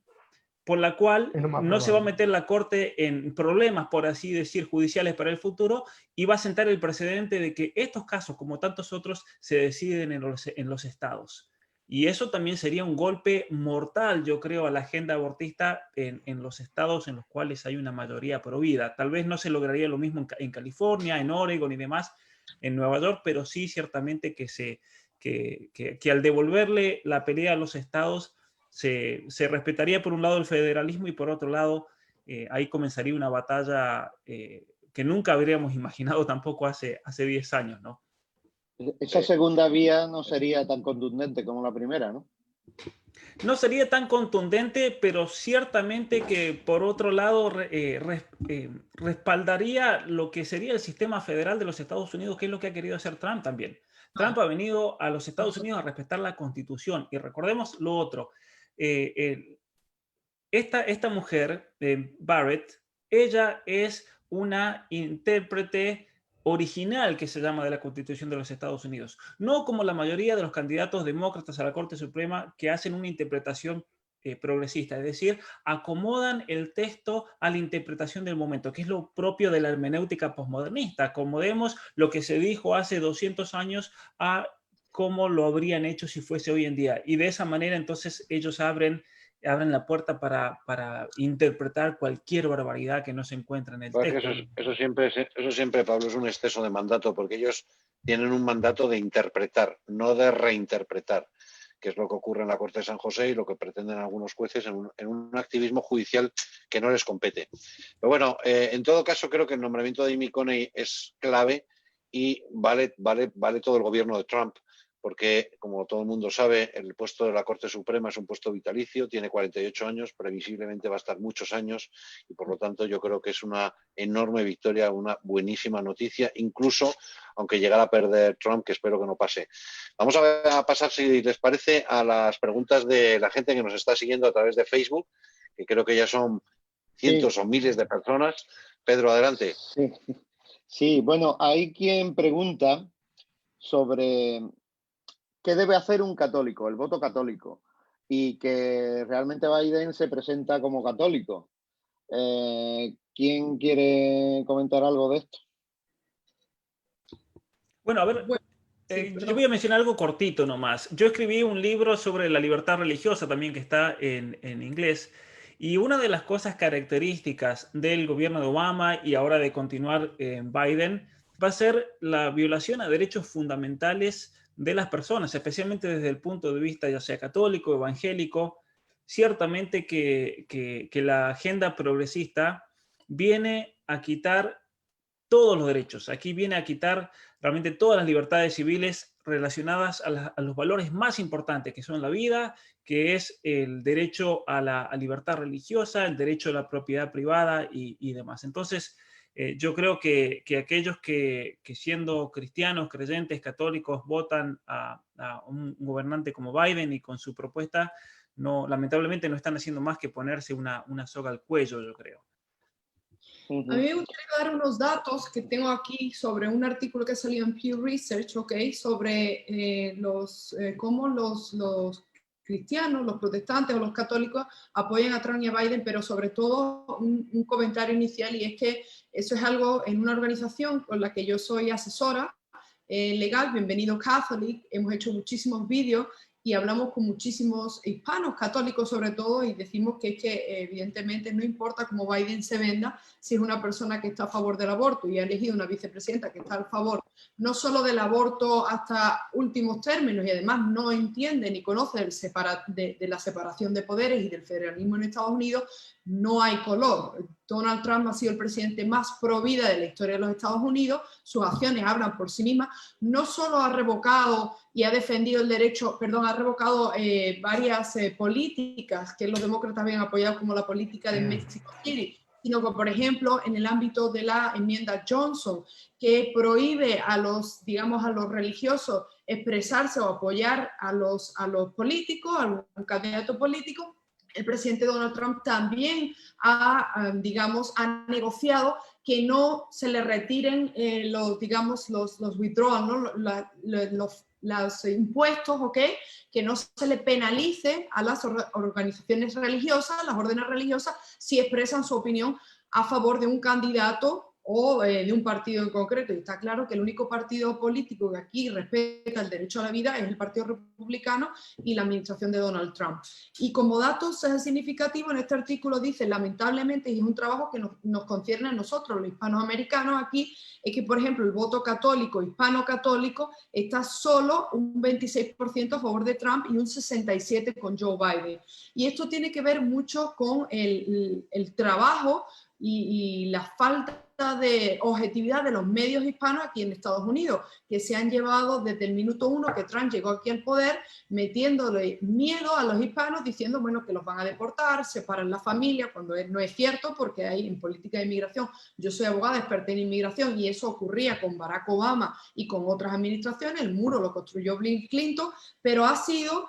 por la cual no se va a meter la Corte en problemas, por así decir, judiciales para el futuro, y va a sentar el precedente de que estos casos, como tantos otros, se deciden en los estados. Y eso también sería un golpe mortal, yo creo, a la agenda abortista en los estados en los cuales hay una mayoría pro vida. Tal vez no se lograría lo mismo en California, en Oregon y demás, en Nueva York, pero sí ciertamente que al devolverle la pelea a los estados se respetaría por un lado el federalismo y por otro lado ahí comenzaría una batalla que nunca habríamos imaginado tampoco hace 10 años, ¿no? Esa segunda vía no sería tan contundente como la primera, ¿no? No sería tan contundente, pero ciertamente que por otro lado respaldaría lo que sería el sistema federal de los Estados Unidos, que es lo que ha querido hacer Trump también. Trump ha venido a los Estados Unidos a respetar la Constitución. Y recordemos lo otro. Esta mujer, Barrett, ella es una intérprete original, que se llama, de la Constitución de los Estados Unidos. No como la mayoría de los candidatos demócratas a la Corte Suprema que hacen una interpretación progresista, es decir, acomodan el texto a la interpretación del momento, que es lo propio de la hermenéutica posmodernista. Acomodemos lo que se dijo hace 200 años a cómo lo habrían hecho si fuese hoy en día. Y de esa manera, entonces, ellos abren la puerta para interpretar cualquier barbaridad que no se encuentra en el texto. Eso siempre, Pablo, es un exceso de mandato, porque ellos tienen un mandato de interpretar, no de reinterpretar, que es lo que ocurre en la Corte de San José y lo que pretenden algunos jueces en un activismo judicial que no les compete. Pero bueno, en todo caso, creo que el nombramiento de Amy Coney es clave y vale todo el gobierno de Trump, porque, como todo el mundo sabe, el puesto de la Corte Suprema es un puesto vitalicio, tiene 48 años, previsiblemente va a estar muchos años, y por lo tanto yo creo que es una enorme victoria, una buenísima noticia, incluso aunque llegara a perder Trump, que espero que no pase. Vamos a pasar, si les parece, a las preguntas de la gente que nos está siguiendo a través de Facebook, que creo que ya son cientos o miles de personas. Pedro, adelante. Sí, bueno, hay quien pregunta sobre qué debe hacer un católico, el voto católico, y que realmente Biden se presenta como católico. ¿Quién quiere comentar algo de esto? Bueno, a ver, Bueno, sí, yo perdón. voy a mencionar algo cortito nomás. Yo escribí un libro sobre la libertad religiosa también que está en inglés. Y una de las cosas características del gobierno de Obama y ahora de continuar en Biden va a ser la violación a derechos fundamentales de las personas, especialmente desde el punto de vista ya sea católico, evangélico. Ciertamente que la agenda progresista viene a quitar todos los derechos. Aquí viene a quitar realmente todas las libertades civiles relacionadas a los valores más importantes, que son la vida, que es el derecho a la libertad religiosa, el derecho a la propiedad privada y demás. Entonces, yo creo que aquellos que siendo cristianos, creyentes, católicos, votan a un gobernante como Biden y con su propuesta, no, lamentablemente no están haciendo más que ponerse una soga al cuello, yo creo. A mí me gustaría dar unos datos que tengo aquí sobre un artículo que salió en Pew Research, ¿ok? Sobre cómo los cristianos, los protestantes o los católicos apoyan a Trump y a Biden, pero sobre todo un comentario inicial, y es que eso es algo en una organización con la que yo soy asesora legal, Bienvenido Catholic. Hemos hecho muchísimos vídeos y hablamos con muchísimos hispanos católicos sobre todo, y decimos que es que evidentemente no importa cómo Biden se venda, si es una persona que está a favor del aborto y ha elegido una vicepresidenta que está a favor no solo del aborto hasta últimos términos, y además no entiende ni conoce de la separación de poderes y del federalismo en Estados Unidos, no hay color. Donald Trump ha sido el presidente más pro vida de la historia de los Estados Unidos, sus acciones hablan por sí mismas, no solo ha revocado y ha defendido el derecho, ha revocado varias políticas que los demócratas habían apoyado, como la política de Mexico City, sino que, por ejemplo, en el ámbito de la enmienda Johnson, que prohíbe a los religiosos expresarse o apoyar a los políticos, a un candidato político. El presidente Donald Trump también ha negociado que no se le retiren los withdrawals, ¿no? Los impuestos, ¿ok? Que no se le penalice a las organizaciones religiosas, las órdenes religiosas, si expresan su opinión a favor de un candidato o de un partido en concreto. Y está claro que el único partido político que aquí respeta el derecho a la vida es el Partido Republicano y la administración de Donald Trump. Y como datos significativos, en este artículo dice, lamentablemente, y es un trabajo que nos concierne a nosotros, los hispanoamericanos aquí, es que, por ejemplo, el voto católico, hispano-católico, está solo un 26% a favor de Trump y un 67% con Joe Biden. Y esto tiene que ver mucho con el trabajo y la falta de objetividad de los medios hispanos aquí en Estados Unidos, que se han llevado desde el minuto uno que Trump llegó aquí al poder, metiéndole miedo a los hispanos, diciendo, bueno, que los van a deportar, separan la familia, cuando no es cierto, porque hay en política de inmigración, yo soy abogada experta en inmigración, y eso ocurría con Barack Obama y con otras administraciones, el muro lo construyó Bill Clinton, pero ha sido,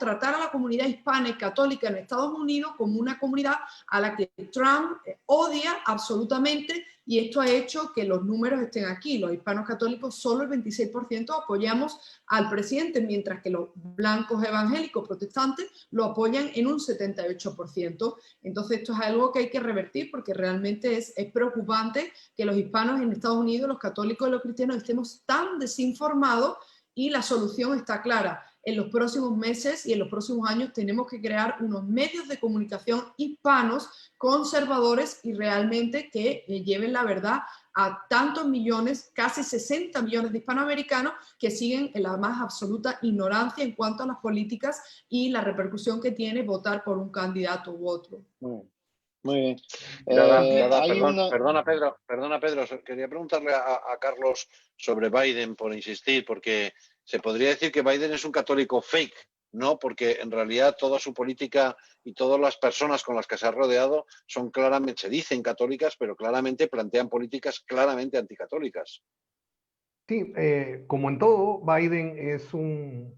tratar a la comunidad hispana y católica en Estados Unidos como una comunidad a la que Trump odia absolutamente, y esto ha hecho que los números estén aquí. Los hispanos católicos, solo el 26% apoyamos al presidente, mientras que los blancos evangélicos protestantes lo apoyan en un 78%. Entonces esto es algo que hay que revertir, porque realmente es preocupante que los hispanos en Estados Unidos, los católicos y los cristianos, estemos tan desinformados, y la solución está clara. En los próximos meses y en los próximos años tenemos que crear unos medios de comunicación hispanos, conservadores, y realmente que lleven la verdad a tantos millones, casi 60 millones de hispanoamericanos que siguen en la más absoluta ignorancia en cuanto a las políticas y la repercusión que tiene votar por un candidato u otro. Muy bien. Perdona, Pedro, quería preguntarle a Carlos sobre Biden, por insistir, porque se podría decir que Biden es un católico fake, ¿no? Porque en realidad toda su política y todas las personas con las que se ha rodeado son claramente, se dicen católicas, pero claramente plantean políticas claramente anticatólicas. Sí, como en todo, Biden es un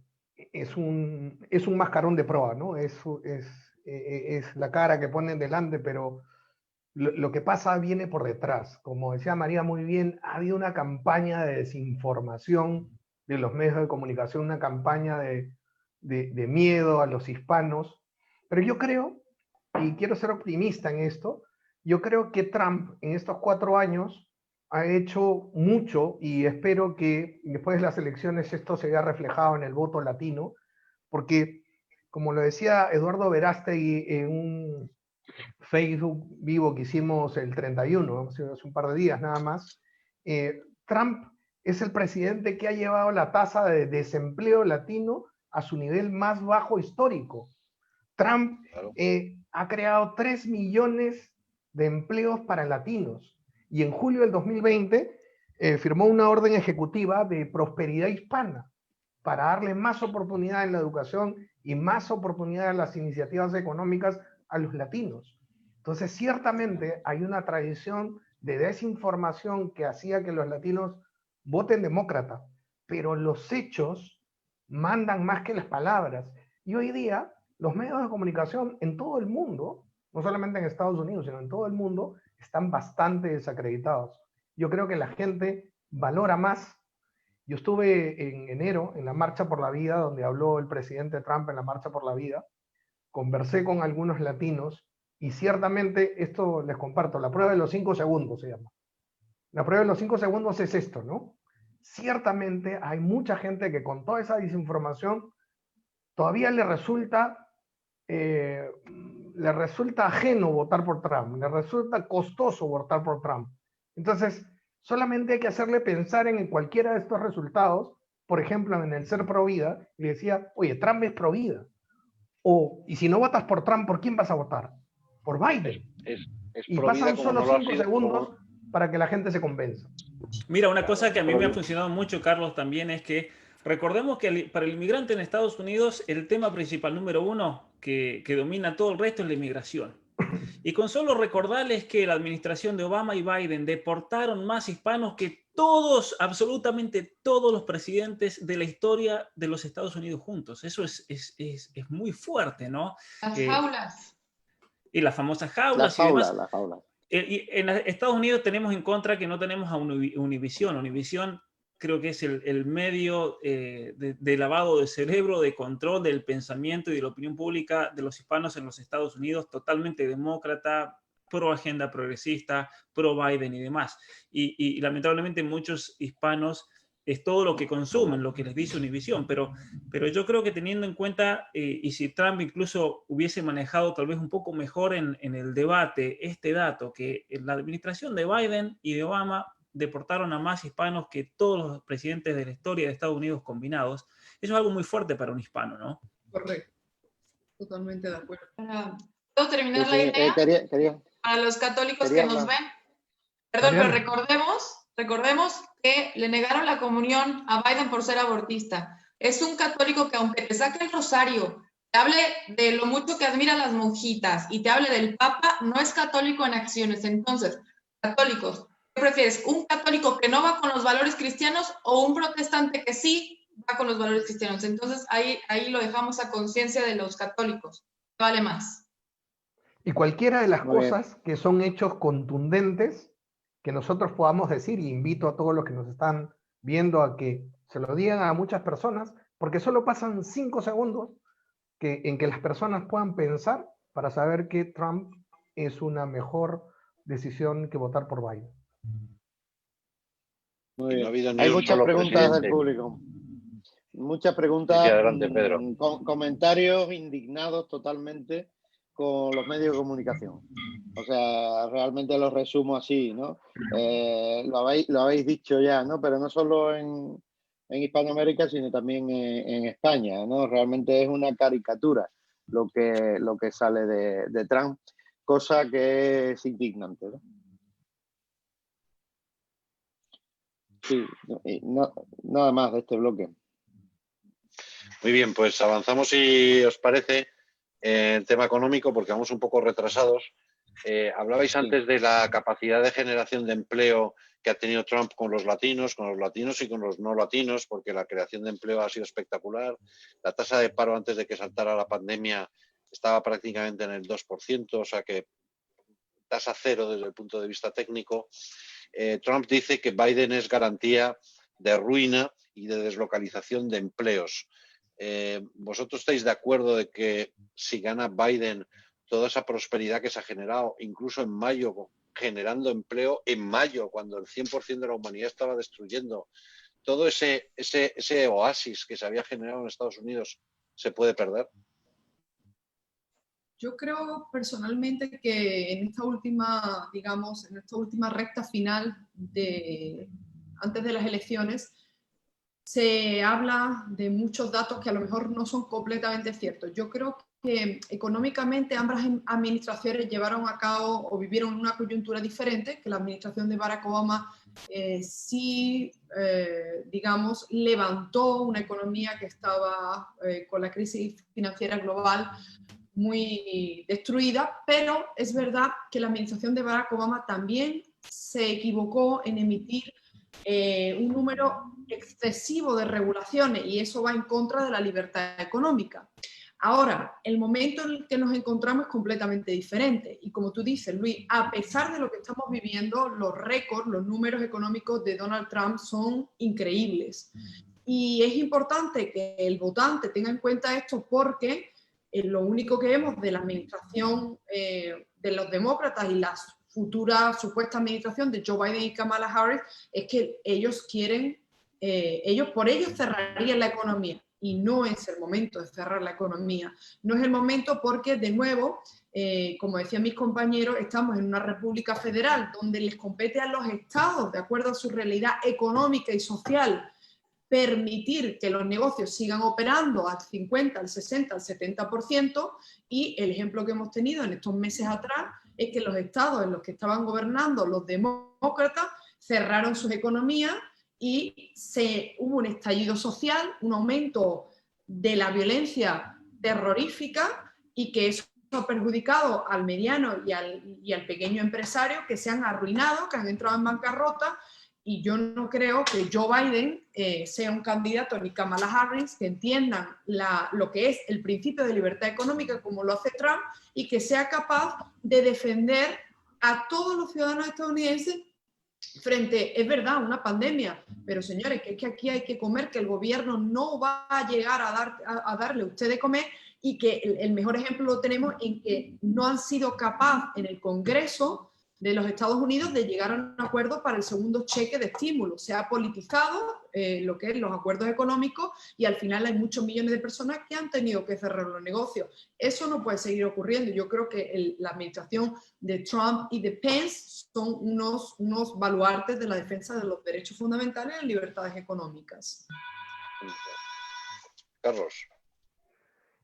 mascarón de proa, ¿no? Es la cara que ponen delante, pero lo que pasa viene por detrás. Como decía María muy bien, ha habido una campaña de desinformación de los medios de comunicación, una campaña de miedo a los hispanos, pero yo creo, y quiero ser optimista en esto, Yo creo que Trump en estos 4 años ha hecho mucho y espero que después de las elecciones esto se vea reflejado en el voto latino, porque como lo decía Eduardo Verástegui en un Facebook vivo que hicimos el 31, hace un par de días nada más, Trump es el presidente que ha llevado la tasa de desempleo latino a su nivel más bajo histórico. Trump ha creado 3 millones de empleos para latinos y en julio del 2020 firmó una orden ejecutiva de prosperidad hispana para darle más oportunidad en la educación y más oportunidad en las iniciativas económicas a los latinos. Entonces, ciertamente hay una tradición de desinformación que hacía que los latinos voten demócrata, pero los hechos mandan más que las palabras. Y hoy día, los medios de comunicación en todo el mundo, no solamente en Estados Unidos, sino en todo el mundo, están bastante desacreditados. Yo creo que la gente valora más. Yo estuve en enero en la Marcha por la Vida, donde habló el presidente Trump en la Marcha por la Vida. Conversé con algunos latinos y ciertamente esto les comparto. La prueba de los 5 segundos se llama. La prueba de los 5 segundos es esto, ¿no? Ciertamente hay mucha gente que con toda esa desinformación todavía le resulta ajeno votar por Trump, le resulta costoso votar por Trump. Entonces, solamente hay que hacerle pensar en cualquiera de estos resultados, por ejemplo, en el ser pro vida, y le decía, oye, Trump es pro vida. Y si no votas por Trump, ¿por quién vas a votar? Por Biden. Y pasan solo 5 segundos para que la gente se convenza. Mira, una cosa que a mí me ha funcionado mucho, Carlos, también es que recordemos que para el inmigrante en Estados Unidos el tema principal número 1 que domina todo el resto es la inmigración. Y con solo recordarles que la administración de Obama y Biden deportaron más hispanos que todos, absolutamente todos los presidentes de la historia de los Estados Unidos juntos. Eso es muy fuerte, ¿no? Las jaulas. Y las famosas jaulas y demás. Las jaulas. Y en Estados Unidos tenemos en contra que no tenemos a Univision. Univision creo que es el medio de lavado de cerebro, de control del pensamiento y de la opinión pública de los hispanos en los Estados Unidos, totalmente demócrata, pro agenda progresista, pro Biden y demás. Y lamentablemente muchos hispanos es todo lo que consumen, lo que les dice Univision, pero yo creo que teniendo en cuenta, y si Trump incluso hubiese manejado tal vez un poco mejor en el debate este dato, que en la administración de Biden y de Obama deportaron a más hispanos que todos los presidentes de la historia de Estados Unidos combinados, eso es algo muy fuerte para un hispano, ¿no? Correcto. Totalmente de acuerdo. ¿Puedo terminar la idea? Para los católicos que nos ven. Perdón, pero recordemos que le negaron la comunión a Biden por ser abortista. Es un católico que aunque te saque el rosario, te hable de lo mucho que admira a las monjitas y te hable del Papa, no es católico en acciones. Entonces, católicos, ¿qué prefieres? ¿Un católico que no va con los valores cristianos o un protestante que sí va con los valores cristianos? Entonces, ahí lo dejamos a conciencia de los católicos. ¿Qué vale más? Y cualquiera de las cosas que son hechos contundentes que nosotros podamos decir, y invito a todos los que nos están viendo a que se lo digan a muchas personas, porque solo pasan 5 segundos en que las personas puedan pensar para saber que Trump es una mejor decisión que votar por Biden. Muy bien. Hay muchas preguntas del público. Muchas preguntas, adelante, Pedro. Comentarios indignados totalmente con los medios de comunicación. O sea, realmente lo resumo así, ¿no? Lo habéis dicho ya, ¿no? Pero no solo en Hispanoamérica, sino también en España, ¿no? Realmente es una caricatura lo que sale de Trump, cosa que es indignante, ¿no? Sí, nada más de este bloque. Muy bien, pues avanzamos, si os parece, el tema económico, porque vamos un poco retrasados. Hablabais antes de la capacidad de generación de empleo que ha tenido Trump con los latinos y con los no latinos, porque la creación de empleo ha sido espectacular. La tasa de paro antes de que saltara la pandemia estaba prácticamente en el 2%, o sea que tasa cero desde el punto de vista técnico. Trump dice que Biden es garantía de ruina y de deslocalización de empleos. ¿Vosotros estáis de acuerdo de que si gana Biden toda esa prosperidad que se ha generado, incluso en mayo, generando empleo en mayo, cuando el 100% de la humanidad estaba destruyendo, todo ese oasis que se había generado en Estados Unidos se puede perder. Yo creo personalmente que en esta última, digamos, en esta última recta final antes de las elecciones, se habla de muchos datos que a lo mejor no son completamente ciertos. Yo creo que económicamente ambas administraciones llevaron a cabo o vivieron una coyuntura diferente, que la administración de Barack Obama digamos, levantó una economía que estaba con la crisis financiera global muy destruida, pero es verdad que la administración de Barack Obama también se equivocó en emitir un número excesivo de regulaciones y eso va en contra de la libertad económica. Ahora, el momento en el que nos encontramos es completamente diferente y como tú dices, Luis, a pesar de lo que estamos viviendo, los récords, los números económicos de Donald Trump son increíbles. Y es importante que el votante tenga en cuenta esto porque lo único que vemos de la administración de los demócratas y la futura supuesta administración de Joe Biden y Kamala Harris es que ellos quieren, por ellos cerrarían la economía y no es el momento de cerrar la economía. No es el momento porque, de nuevo, como decían mis compañeros, estamos en una república federal donde les compete a los estados, de acuerdo a su realidad económica y social, permitir que los negocios sigan operando al 50, al 60, al 70% y el ejemplo que hemos tenido en estos meses atrás es que los estados en los que estaban gobernando los demócratas cerraron sus economías y hubo un estallido social, un aumento de la violencia terrorífica y que eso ha perjudicado al mediano y al pequeño empresario que se han arruinado, que han entrado en bancarrota. Y yo no creo que Joe Biden sea un candidato ni Kamala Harris que entiendan lo que es el principio de libertad económica como lo hace Trump y que sea capaz de defender a todos los ciudadanos estadounidenses frente, es verdad, una pandemia, pero señores, que es que aquí hay que comer, que el gobierno no va a llegar a darle a usted de comer y que el mejor ejemplo lo tenemos en que no han sido capaces en el Congreso de los Estados Unidos de llegar a un acuerdo para el segundo cheque de estímulo. Se ha politizado lo que es los acuerdos económicos y al final hay muchos millones de personas que han tenido que cerrar los negocios. Eso no puede seguir ocurriendo. Yo creo que la administración de Trump y de Pence son unos baluartes de la defensa de los derechos fundamentales y las libertades económicas. Carlos.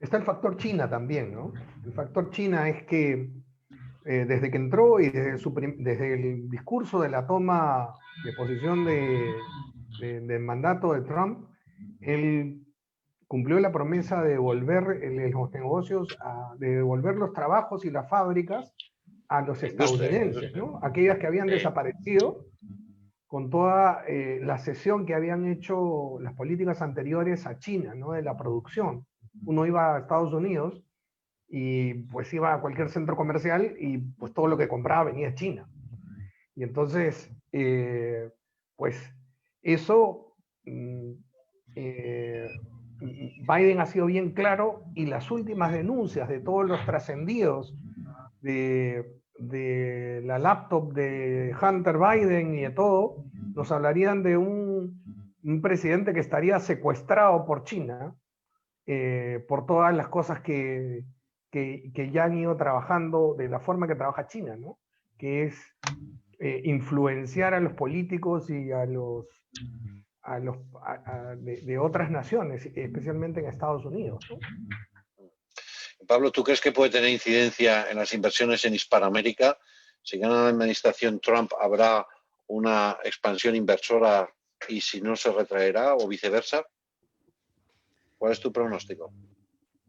Está el factor China también, ¿no? El factor China es que desde que entró y desde el discurso de la toma de posición del mandato de Trump, él cumplió la promesa de devolver los negocios, de devolver los trabajos y las fábricas a los estadounidenses, ¿no? Aquellas que habían desaparecido con toda la cesión que habían hecho las políticas anteriores a China, ¿no? De la producción. Uno iba a Estados Unidos y pues iba a cualquier centro comercial y pues todo lo que compraba venía de China. Y entonces, pues eso, Biden ha sido bien claro y las últimas denuncias de todos los trascendidos de la laptop de Hunter Biden y de todo, nos hablarían de un presidente que estaría secuestrado por China por todas las cosas que ya han ido trabajando de la forma que trabaja China, ¿no? Que es influenciar a los políticos y de otras naciones, especialmente en Estados Unidos, ¿no? Pablo, ¿tú crees que puede tener incidencia en las inversiones en Hispanoamérica? Si gana la administración Trump, ¿habrá una expansión inversora y si no se retraerá o viceversa? ¿Cuál es tu pronóstico?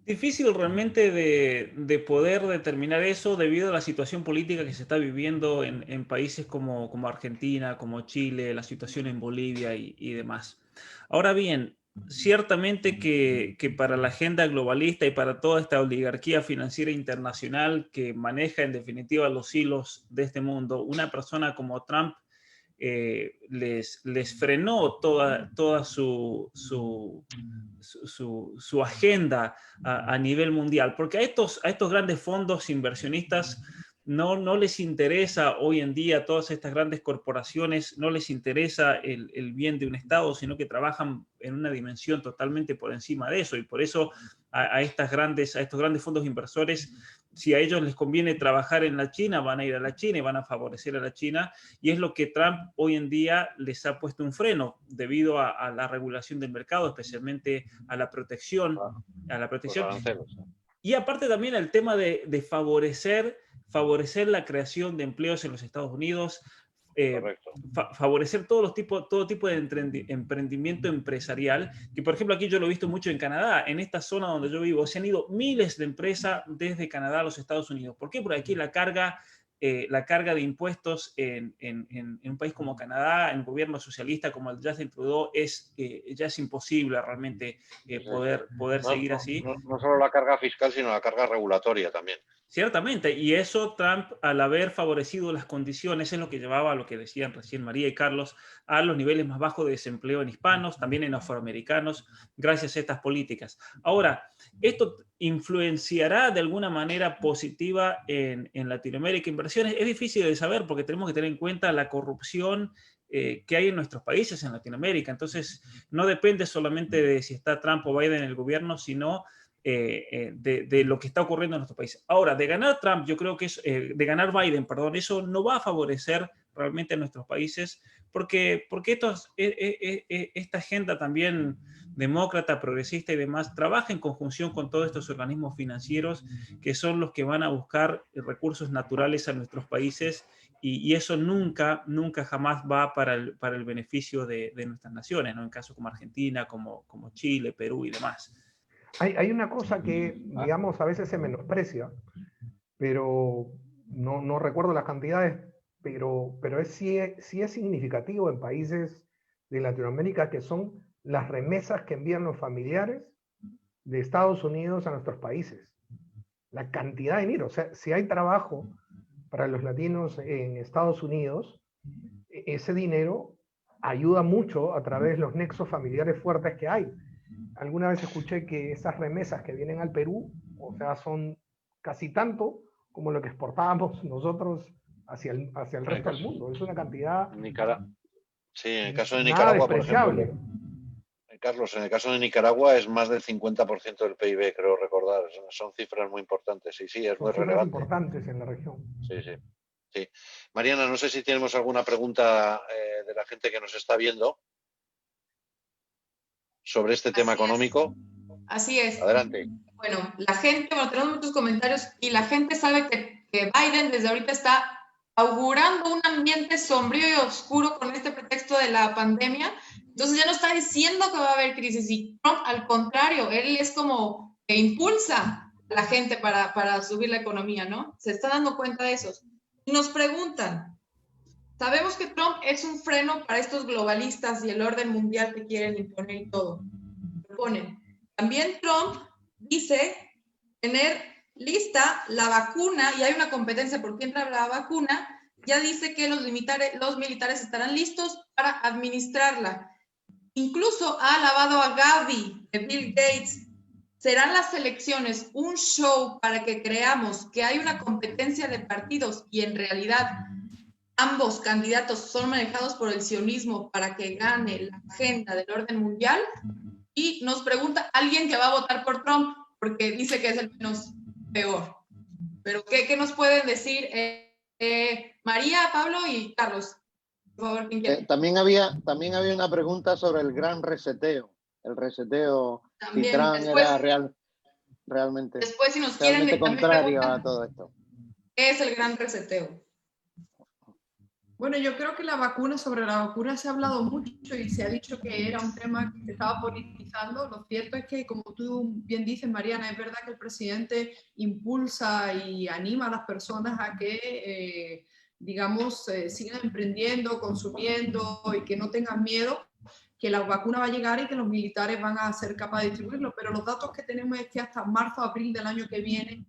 Difícil realmente de poder determinar eso debido a la situación política que se está viviendo en países como Argentina, como Chile, la situación en Bolivia y demás. Ahora bien, ciertamente que para la agenda globalista y para toda esta oligarquía financiera internacional que maneja en definitiva los hilos de este mundo, una persona como Trump les frenó toda su agenda a nivel mundial, porque a estos grandes fondos inversionistas no les interesa hoy en día, todas estas grandes corporaciones, no les interesa el bien de un Estado, sino que trabajan en una dimensión totalmente por encima de eso, y por eso a estos grandes fondos inversores, si a ellos les conviene trabajar en la China, van a ir a la China y van a favorecer a la China, y es lo que Trump hoy en día les ha puesto un freno debido a la regulación del mercado, especialmente a la protección. Y aparte también el tema de favorecer la creación de empleos en los Estados Unidos, favorecer todo tipo de emprendimiento empresarial, que por ejemplo aquí yo lo he visto mucho en Canadá. En esta zona donde yo vivo se han ido miles de empresas desde Canadá a los Estados Unidos. ¿Por qué? Porque aquí la carga de impuestos en un país como Canadá, en un gobierno socialista como el Justin Trudeau, ya es imposible realmente poder seguir así. No solo la carga fiscal, sino la carga regulatoria también. Ciertamente, y eso Trump, al haber favorecido las condiciones, es lo que llevaba a lo que decían recién María y Carlos, a los niveles más bajos de desempleo en hispanos, también en afroamericanos, gracias a estas políticas. Ahora, ¿esto influenciará de alguna manera positiva en Latinoamérica inversiones? Es difícil de saber porque tenemos que tener en cuenta la corrupción que hay en nuestros países en Latinoamérica. Entonces, no depende solamente de si está Trump o Biden en el gobierno, sino de lo que está ocurriendo en nuestro país. Ahora, de ganar Trump, yo creo que de ganar Biden, perdón, eso no va a favorecer realmente a nuestros países, porque esta agenda también demócrata, progresista y demás, trabaja en conjunción con todos estos organismos financieros que son los que van a buscar recursos naturales a nuestros países, y eso nunca jamás va para el beneficio de nuestras naciones, ¿no? En casos como Argentina, como Chile, Perú y demás. Hay una cosa que, digamos, a veces se menosprecia, pero no recuerdo las cantidades, pero sí es significativo en países de Latinoamérica, que son las remesas que envían los familiares de Estados Unidos a nuestros países. La cantidad de dinero, o sea, si hay trabajo para los latinos en Estados Unidos, ese dinero ayuda mucho a través de los nexos familiares fuertes que hay. Alguna vez escuché que esas remesas que vienen al Perú, o sea, son casi tanto como lo que exportábamos nosotros hacia el resto del mundo. Es una cantidad... Sí, en el caso de Nicaragua, por ejemplo, Carlos, en el caso de Nicaragua es más del 50% del PIB, creo recordar. Son cifras muy importantes. Sí, es muy relevante. Importantes en la región. Sí. Mariana, no sé si tenemos alguna pregunta de la gente que nos está viendo sobre este tema económico. Así es. Adelante. Bueno, tenemos muchos comentarios y la gente sabe que Biden desde ahorita está augurando un ambiente sombrío y oscuro con este pretexto de la pandemia. Entonces ya no está diciendo que va a haber crisis, y Trump, al contrario, él es como que impulsa a la gente para subir la economía, ¿no? Se está dando cuenta de eso. Y nos preguntan, sabemos que Trump es un freno para estos globalistas y el orden mundial que quieren imponer y todo. Proponen. También Trump dice tener lista la vacuna, y hay una competencia por quién trae la vacuna. Ya dice que los militares estarán listos para administrarla. Incluso ha alabado a Gavi de Bill Gates. ¿Serán las elecciones un show para que creamos que hay una competencia de partidos y en realidad ambos candidatos son manejados por el sionismo para que gane la agenda del orden mundial? Y nos pregunta alguien que va a votar por Trump porque dice que es el menos peor. Pero ¿qué nos pueden decir María, Pablo y Carlos? Por favor, ¿quién quiere? También había una pregunta sobre el gran reseteo. El reseteo, también, si Trump era realmente, después, si nos quieren, contrario a todo esto. ¿Qué es el gran reseteo? Bueno, yo creo que sobre la vacuna se ha hablado mucho y se ha dicho que era un tema que se estaba politizando. Lo cierto es que, como tú bien dices, Mariana, es verdad que el presidente impulsa y anima a las personas a que, digamos, sigan emprendiendo, consumiendo y que no tengan miedo. que la vacuna va a llegar y que los militares van a ser capaces de distribuirlo, pero los datos que tenemos es que hasta marzo o abril del año que viene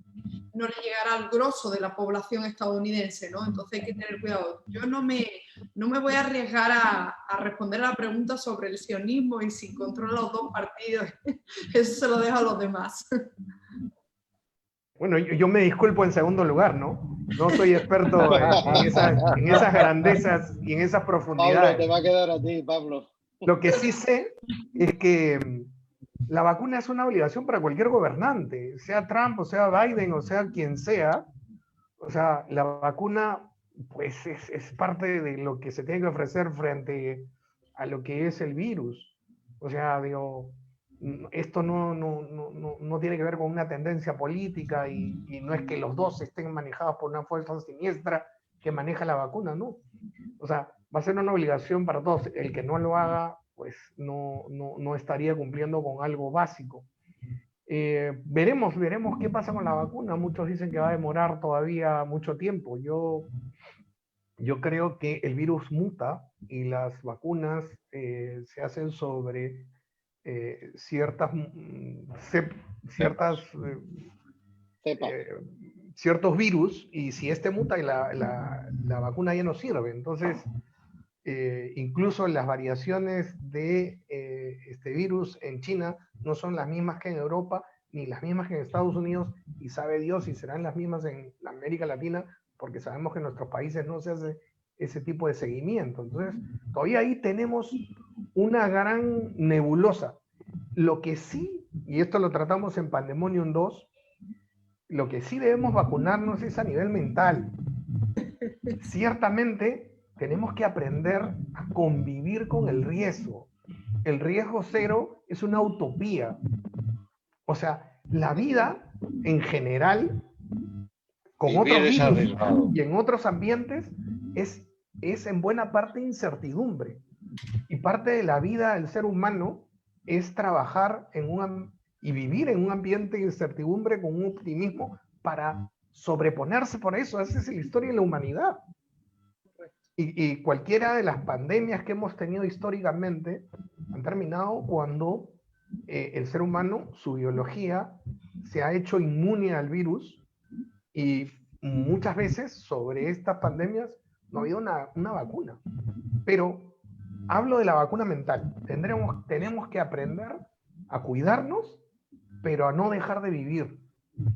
no le llegará al grosso de la población estadounidense, ¿no? Entonces hay que tener cuidado. Yo no me voy a arriesgar a responder a la pregunta sobre el sionismo y si controla los dos partidos. Eso se lo dejo a los demás. Bueno, yo me disculpo en segundo lugar, ¿no? No soy experto en esas grandezas y en esas profundidades. Pablo, te va a quedar a ti, Pablo. Lo que sí sé es que la vacuna es una obligación para cualquier gobernante, sea Trump, o sea Biden, o sea quien sea. O sea, la vacuna pues es parte de lo que se tiene que ofrecer frente a lo que es el virus. O sea, digo, esto no tiene que ver con una tendencia política y no es que los dos estén manejados por una fuerza siniestra que maneja la vacuna, ¿no? O sea, va a ser una obligación para todos. El que no lo haga, pues no estaría cumpliendo con algo básico. Veremos qué pasa con la vacuna. Muchos dicen que va a demorar todavía mucho tiempo. Yo creo que el virus muta y las vacunas se hacen sobre ciertos virus, y si este muta y la vacuna ya no sirve. Entonces, incluso las variaciones de este virus en China no son las mismas que en Europa, ni las mismas que en Estados Unidos, y sabe Dios si serán las mismas en América Latina, porque sabemos que en nuestros países no se hace ese tipo de seguimiento. Entonces, todavía ahí tenemos una gran nebulosa. Lo que sí, y esto lo tratamos en Pandemonium 2, lo que sí debemos vacunarnos es a nivel mental. Ciertamente, tenemos que aprender a convivir con el riesgo. El riesgo cero es una utopía. O sea, la vida en general, con otros virus y en otros ambientes, es en buena parte incertidumbre. Y parte de la vida del ser humano es trabajar y vivir en un ambiente de incertidumbre con un optimismo para sobreponerse por eso. Esa es la historia de la humanidad. Y cualquiera de las pandemias que hemos tenido históricamente han terminado cuando el ser humano, su biología, se ha hecho inmune al virus, y muchas veces sobre estas pandemias no ha habido una vacuna. Pero hablo de la vacuna mental. Tenemos que aprender a cuidarnos, pero a no dejar de vivir.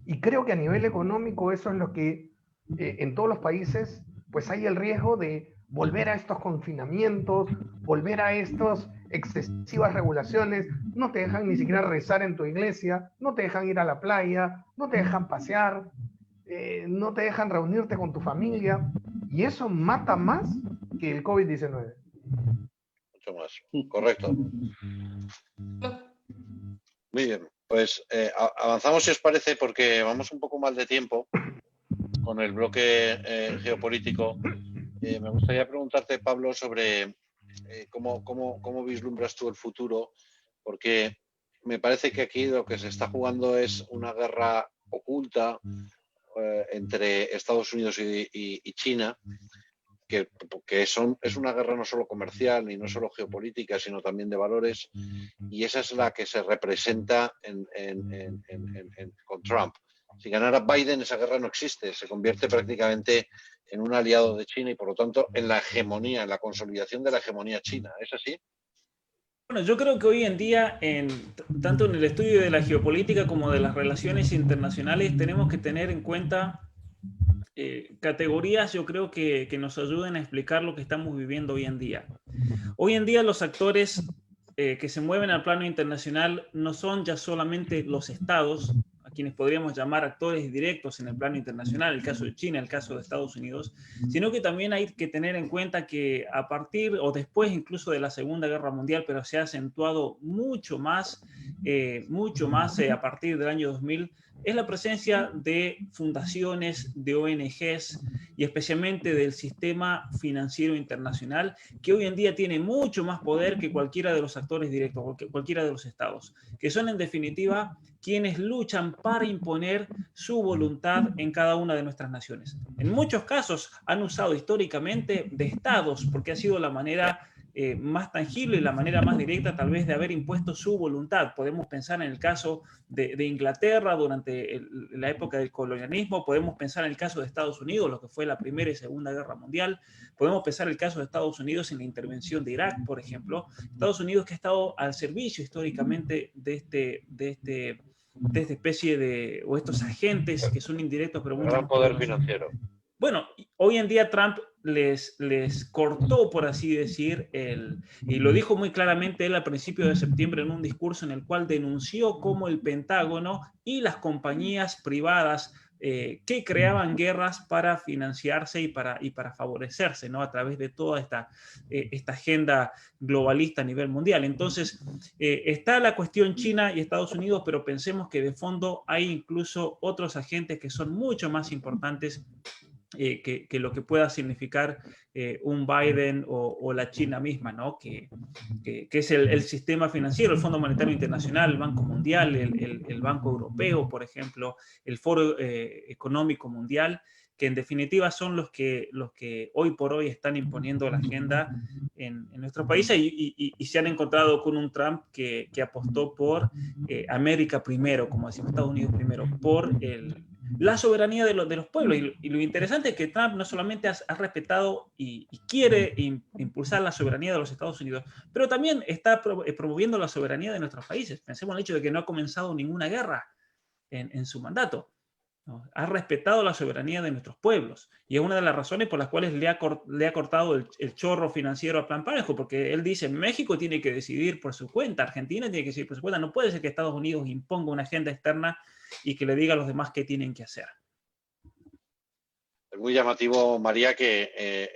Y creo que a nivel económico eso es lo que en todos los países pues hay el riesgo de volver a estos confinamientos, volver a estas excesivas regulaciones. No te dejan ni siquiera rezar en tu iglesia, no te dejan ir a la playa, no te dejan pasear, no te dejan reunirte con tu familia, y eso mata más que el COVID-19. Mucho más, correcto. Muy bien, pues avanzamos si os parece, porque vamos un poco mal de tiempo con el bloque geopolítico. Me gustaría preguntarte, Pablo, sobre cómo vislumbras tú el futuro, porque me parece que aquí lo que se está jugando es una guerra oculta entre Estados Unidos y China, que es una guerra no solo comercial ni no solo geopolítica, sino también de valores, y esa es la que se representa con Trump. Si ganara Biden, esa guerra no existe, se convierte prácticamente en un aliado de China y, por lo tanto, en la hegemonía, en la consolidación de la hegemonía china. ¿Es así? Bueno, yo creo que hoy en día, tanto en el estudio de la geopolítica como de las relaciones internacionales, tenemos que tener en cuenta categorías, yo creo que nos ayuden a explicar lo que estamos viviendo hoy en día. Hoy en día los actores que se mueven al plano internacional no son ya solamente los estados, a quienes podríamos llamar actores directos en el plano internacional, el caso de China, el caso de Estados Unidos, sino que también hay que tener en cuenta que a partir o después incluso de la Segunda Guerra Mundial, pero se ha acentuado mucho más a partir del año 2000, es la presencia de fundaciones, de ONGs y especialmente del sistema financiero internacional, que hoy en día tiene mucho más poder que cualquiera de los actores directos, o que cualquiera de los estados, que son en definitiva quienes luchan para imponer su voluntad en cada una de nuestras naciones. En muchos casos han usado históricamente de estados, porque ha sido la manera más tangible y la manera más directa tal vez de haber impuesto su voluntad. Podemos pensar en el caso de Inglaterra durante la época del colonialismo, podemos pensar en el caso de Estados Unidos, lo que fue la Primera y Segunda Guerra Mundial, podemos pensar en el caso de Estados Unidos en la intervención de Irak, por ejemplo. Estados Unidos que ha estado al servicio históricamente de esta especie de, o estos agentes que son indirectos, pero mucho gran más poder poderosos. financiero. Bueno, hoy en día Trump les cortó, por así decir, y lo dijo muy claramente él al principio de septiembre en un discurso en el cual denunció cómo el Pentágono y las compañías privadas que creaban guerras para financiarse y para favorecerse, ¿no? A través de toda esta agenda globalista a nivel mundial. Entonces, está la cuestión China y Estados Unidos, pero pensemos que de fondo hay incluso otros agentes que son mucho más importantes que lo que pueda significar un Biden o la China misma, ¿no? Que es el sistema financiero, el Fondo Monetario Internacional, el Banco Mundial, el Banco Europeo, por ejemplo, el Foro Económico Mundial, que en definitiva son los que hoy por hoy están imponiendo la agenda en nuestro país y se han encontrado con un Trump que apostó por América primero, como decimos, Estados Unidos primero, por la soberanía de los pueblos. Y lo interesante es que Trump no solamente ha respetado y quiere impulsar la soberanía de los Estados Unidos, pero también está promoviendo la soberanía de nuestros países. Pensemos en el hecho de que no ha comenzado ninguna guerra en su mandato, ¿no? Ha respetado la soberanía de nuestros pueblos y es una de las razones por las cuales le ha cortado el chorro financiero a Plan Parejo, porque él dice, México tiene que decidir por su cuenta, Argentina tiene que decidir por su cuenta, no puede ser que Estados Unidos imponga una agenda externa y que le diga a los demás qué tienen que hacer. Es muy llamativo, María, que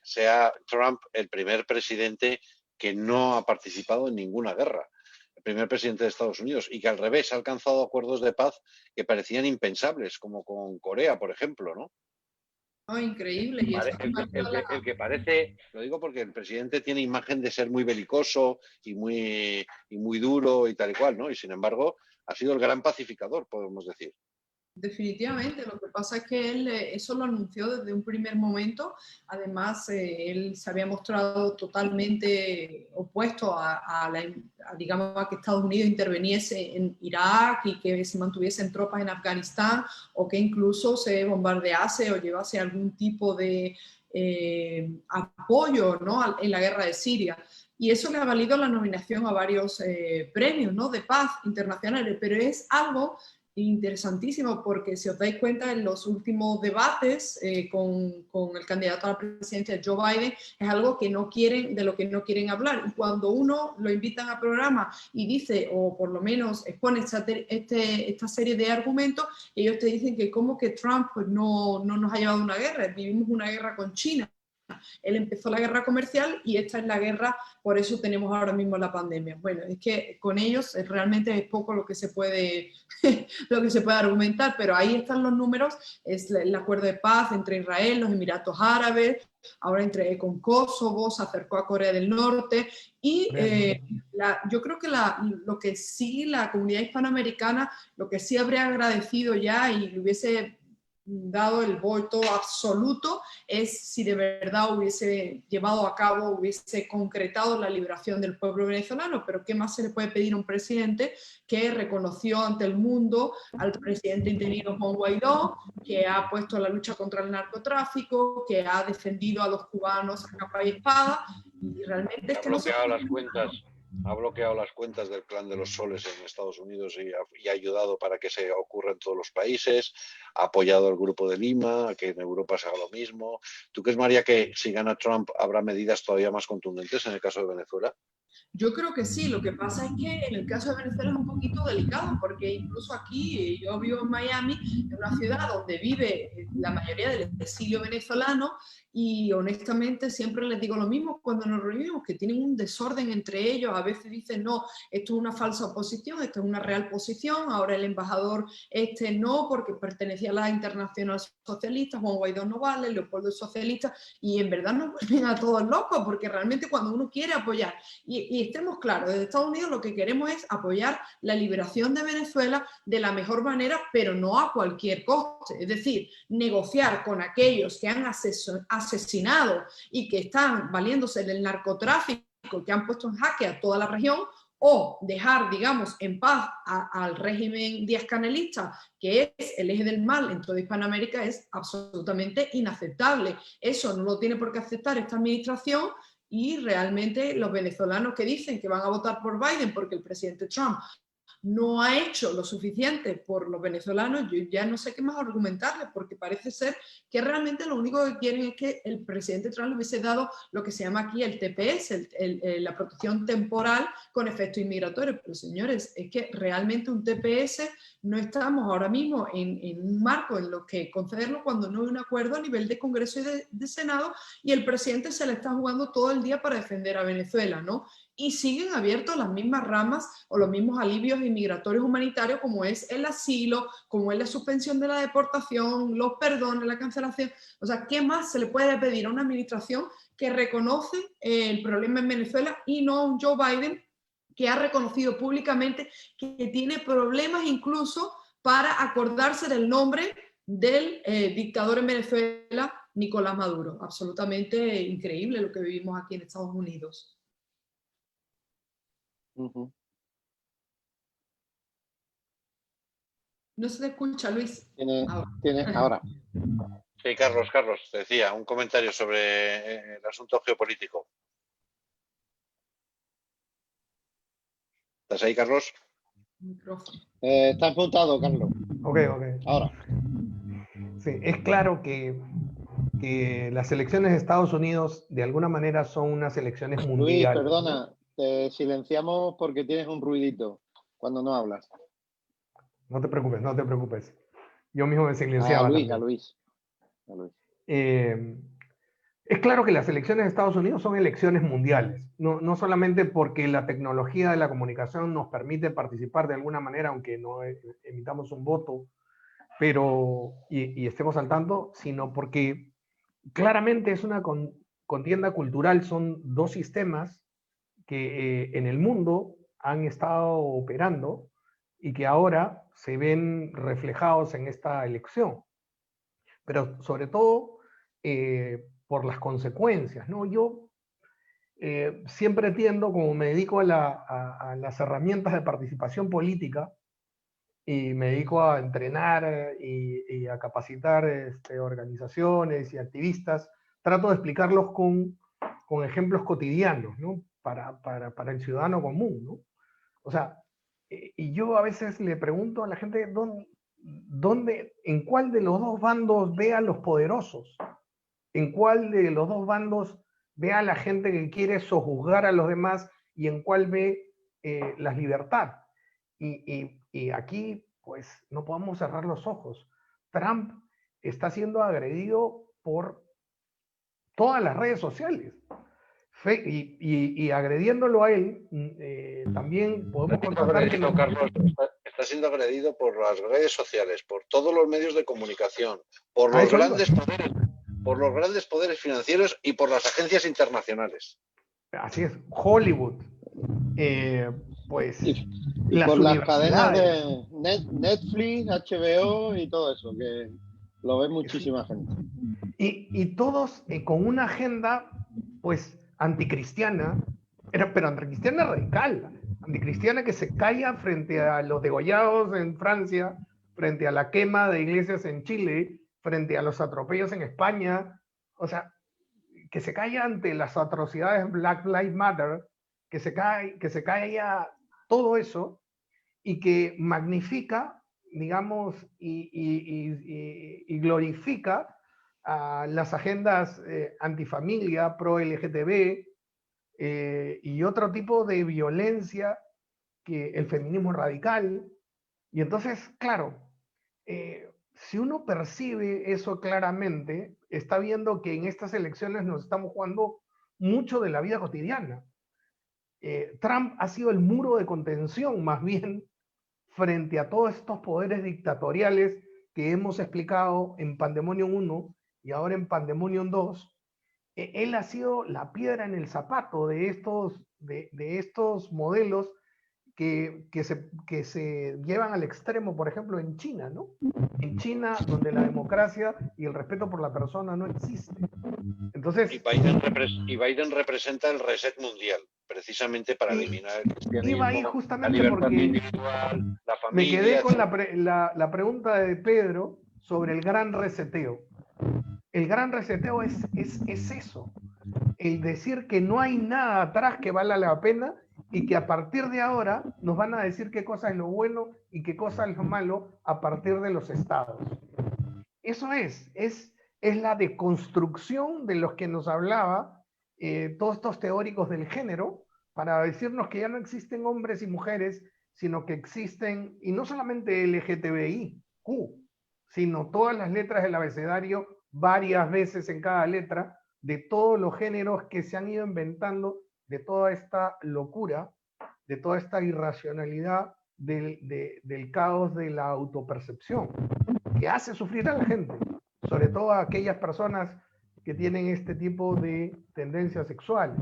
sea Trump el primer presidente que no ha participado en ninguna guerra, el primer presidente de Estados Unidos, y que al revés ha alcanzado acuerdos de paz que parecían impensables, como con Corea, por ejemplo, ¿no? Oh, increíble. Y eso El que parece, lo digo porque el presidente tiene imagen de ser muy belicoso y muy duro y tal y cual, ¿no? Y sin embargo ha sido el gran pacificador, podemos decir. Definitivamente, lo que pasa es que él eso lo anunció desde un primer momento. Además, él se había mostrado totalmente opuesto digamos, a que Estados Unidos interviniese en Irak y que se mantuviesen tropas en Afganistán o que incluso se bombardease o llevase algún tipo de apoyo, ¿no?, en la guerra de Siria. Y eso le ha valido la nominación a varios premios, ¿no?, de paz internacionales, pero es algo interesantísimo porque si os dais cuenta en los últimos debates con el candidato a la presidencia Joe Biden es algo que no quieren, de lo que no quieren hablar, y cuando uno lo invitan a programa y dice, o por lo menos expone esta serie de argumentos, ellos te dicen que como que Trump pues, no nos ha llevado a una guerra, vivimos una guerra con China. Él empezó la guerra comercial y esta es la guerra, por eso tenemos ahora mismo la pandemia. Bueno, es que con ellos realmente es poco lo que se puede argumentar, pero ahí están los números, es el acuerdo de paz entre Israel, los Emiratos Árabes, ahora con Kosovo, se acercó a Corea del Norte y yo creo que lo que sí la comunidad hispanoamericana, lo que sí habría agradecido ya y le hubiese dado el voto absoluto es si de verdad hubiese llevado a cabo, hubiese concretado la liberación del pueblo venezolano, pero ¿qué más se le puede pedir a un presidente que reconoció ante el mundo al presidente interino Juan Guaidó, que ha puesto la lucha contra el narcotráfico, que ha defendido a los cubanos a capa y espada, y realmente es que no se... Ha bloqueado las cuentas del Clan de los Soles en Estados Unidos y ha ayudado para que se ocurra en todos los países, ha apoyado al Grupo de Lima, a que en Europa se haga lo mismo. ¿Tú crees, María, que si gana Trump habrá medidas todavía más contundentes en el caso de Venezuela? Yo creo que sí, lo que pasa es que en el caso de Venezuela es un poquito delicado, porque incluso aquí, yo vivo en Miami, en una ciudad donde vive la mayoría del exilio venezolano, y honestamente siempre les digo lo mismo cuando nos reunimos, que tienen un desorden entre ellos, a veces dicen, no, esto es una falsa oposición, esto es una real posición, ahora el embajador no, porque pertenecía a la Internacional Socialista, Juan Guaidó no vale, Leopoldo es socialista, y en verdad nos vuelven a todos locos, porque realmente cuando uno quiere apoyar, y y estemos claros, desde Estados Unidos lo que queremos es apoyar la liberación de Venezuela de la mejor manera, pero no a cualquier coste. Es decir, negociar con aquellos que han asesinado y que están valiéndose del narcotráfico, que han puesto en jaque a toda la región, o dejar, digamos, en paz al régimen díaz-canelista, que es el eje del mal en toda Hispanoamérica, es absolutamente inaceptable. Eso no lo tiene por qué aceptar esta administración, y realmente los venezolanos que dicen que van a votar por Biden porque el presidente Trump no ha hecho lo suficiente por los venezolanos, yo ya no sé qué más argumentarles, porque parece ser que realmente lo único que quieren es que el presidente Trump le hubiese dado lo que se llama aquí el TPS, la protección temporal con efecto inmigratorio. Pero señores, es que realmente un TPS no estamos ahora mismo en un marco en lo que concederlo cuando no hay un acuerdo a nivel de Congreso y de Senado, y el presidente se le está jugando todo el día para defender a Venezuela, ¿no? Y siguen abiertos las mismas ramas o los mismos alivios inmigratorios humanitarios, como es el asilo, como es la suspensión de la deportación, los perdones, la cancelación. O sea, ¿qué más se le puede pedir a una administración que reconoce el problema en Venezuela y no a un Joe Biden que ha reconocido públicamente que tiene problemas incluso para acordarse del nombre del dictador en Venezuela, Nicolás Maduro? Absolutamente increíble lo que vivimos aquí en Estados Unidos. No se te escucha, Luis. Ahora. Sí, Carlos, te decía, un comentario sobre el asunto geopolítico. ¿Estás ahí, Carlos? Está apuntado, Carlos. Ok. Ahora. Sí, es claro que las elecciones de Estados Unidos de alguna manera son unas elecciones mundiales. Luis, perdona, ¿no? Te silenciamos porque tienes un ruidito cuando no hablas. No te preocupes. Yo mismo me silenciaba. A Luis. Es claro que las elecciones de Estados Unidos son elecciones mundiales, no solamente porque la tecnología de la comunicación nos permite participar de alguna manera, aunque no emitamos un voto, pero y estemos al tanto, sino porque claramente es una contienda cultural. Son dos sistemas que en el mundo han estado operando y que ahora se ven reflejados en esta elección. Pero sobre todo por las consecuencias, ¿no? Yo siempre tiendo, como me dedico a las herramientas de participación política, y me dedico a entrenar y a capacitar organizaciones y activistas, trato de explicarlos con ejemplos cotidianos, ¿no? Para el ciudadano común, ¿no? O sea, y yo a veces le pregunto a la gente, ¿en cuál de los dos bandos ve a los poderosos? ¿En cuál de los dos bandos ve a la gente que quiere sojuzgar a los demás? ¿Y en cuál ve la libertad? Y aquí, pues, no podemos cerrar los ojos. Trump está siendo agredido por todas las redes sociales. Y agrediéndolo a él, también podemos constatar que... Carlos, está siendo agredido por las redes sociales, por todos los medios de comunicación, por los grandes poderes financieros y por las agencias internacionales. Así es, Hollywood, pues... Y por las cadenas de Netflix, HBO y todo eso, que lo ve muchísima gente. Y todos con una agenda, pues, anticristiana, pero anticristiana radical, anticristiana que se calla frente a los degollados en Francia, frente a la quema de iglesias en Chile, frente a los atropellos en España, o sea, que se calla ante las atrocidades Black Lives Matter, que se calla todo eso, y que magnifica, digamos, y glorifica a las agendas antifamilia, pro-LGTB y otro tipo de violencia, que el feminismo radical. Y entonces, claro, si uno percibe eso claramente, está viendo que en estas elecciones nos estamos jugando mucho de la vida cotidiana. Trump ha sido el muro de contención, más bien, frente a todos estos poderes dictatoriales que hemos explicado en Pandemonium 1 y ahora en Pandemonium 2. Él ha sido la piedra en el zapato de estos de estos modelos que se llevan al extremo, por ejemplo, en China, ¿no? En China, donde la democracia y el respeto por la persona no existe. Entonces, y Biden representa el reset mundial, precisamente para eliminar el cristianismo, iba ahí justamente la libertad porque individual, la familia. me quedé con la pregunta de Pedro sobre el gran reseteo. El gran reseteo es eso, el decir que no hay nada atrás que valga la pena y que a partir de ahora nos van a decir qué cosa es lo bueno y qué cosa es lo malo a partir de los estados. Eso es la deconstrucción de los que nos hablaba todos estos teóricos del género para decirnos que ya no existen hombres y mujeres, sino que existen, y no solamente LGTBIQ, sino todas las letras del abecedario varias veces en cada letra, de todos los géneros que se han ido inventando, de toda esta locura, de toda esta irracionalidad del caos de la autopercepción, que hace sufrir a la gente, sobre todo a aquellas personas que tienen este tipo de tendencias sexuales.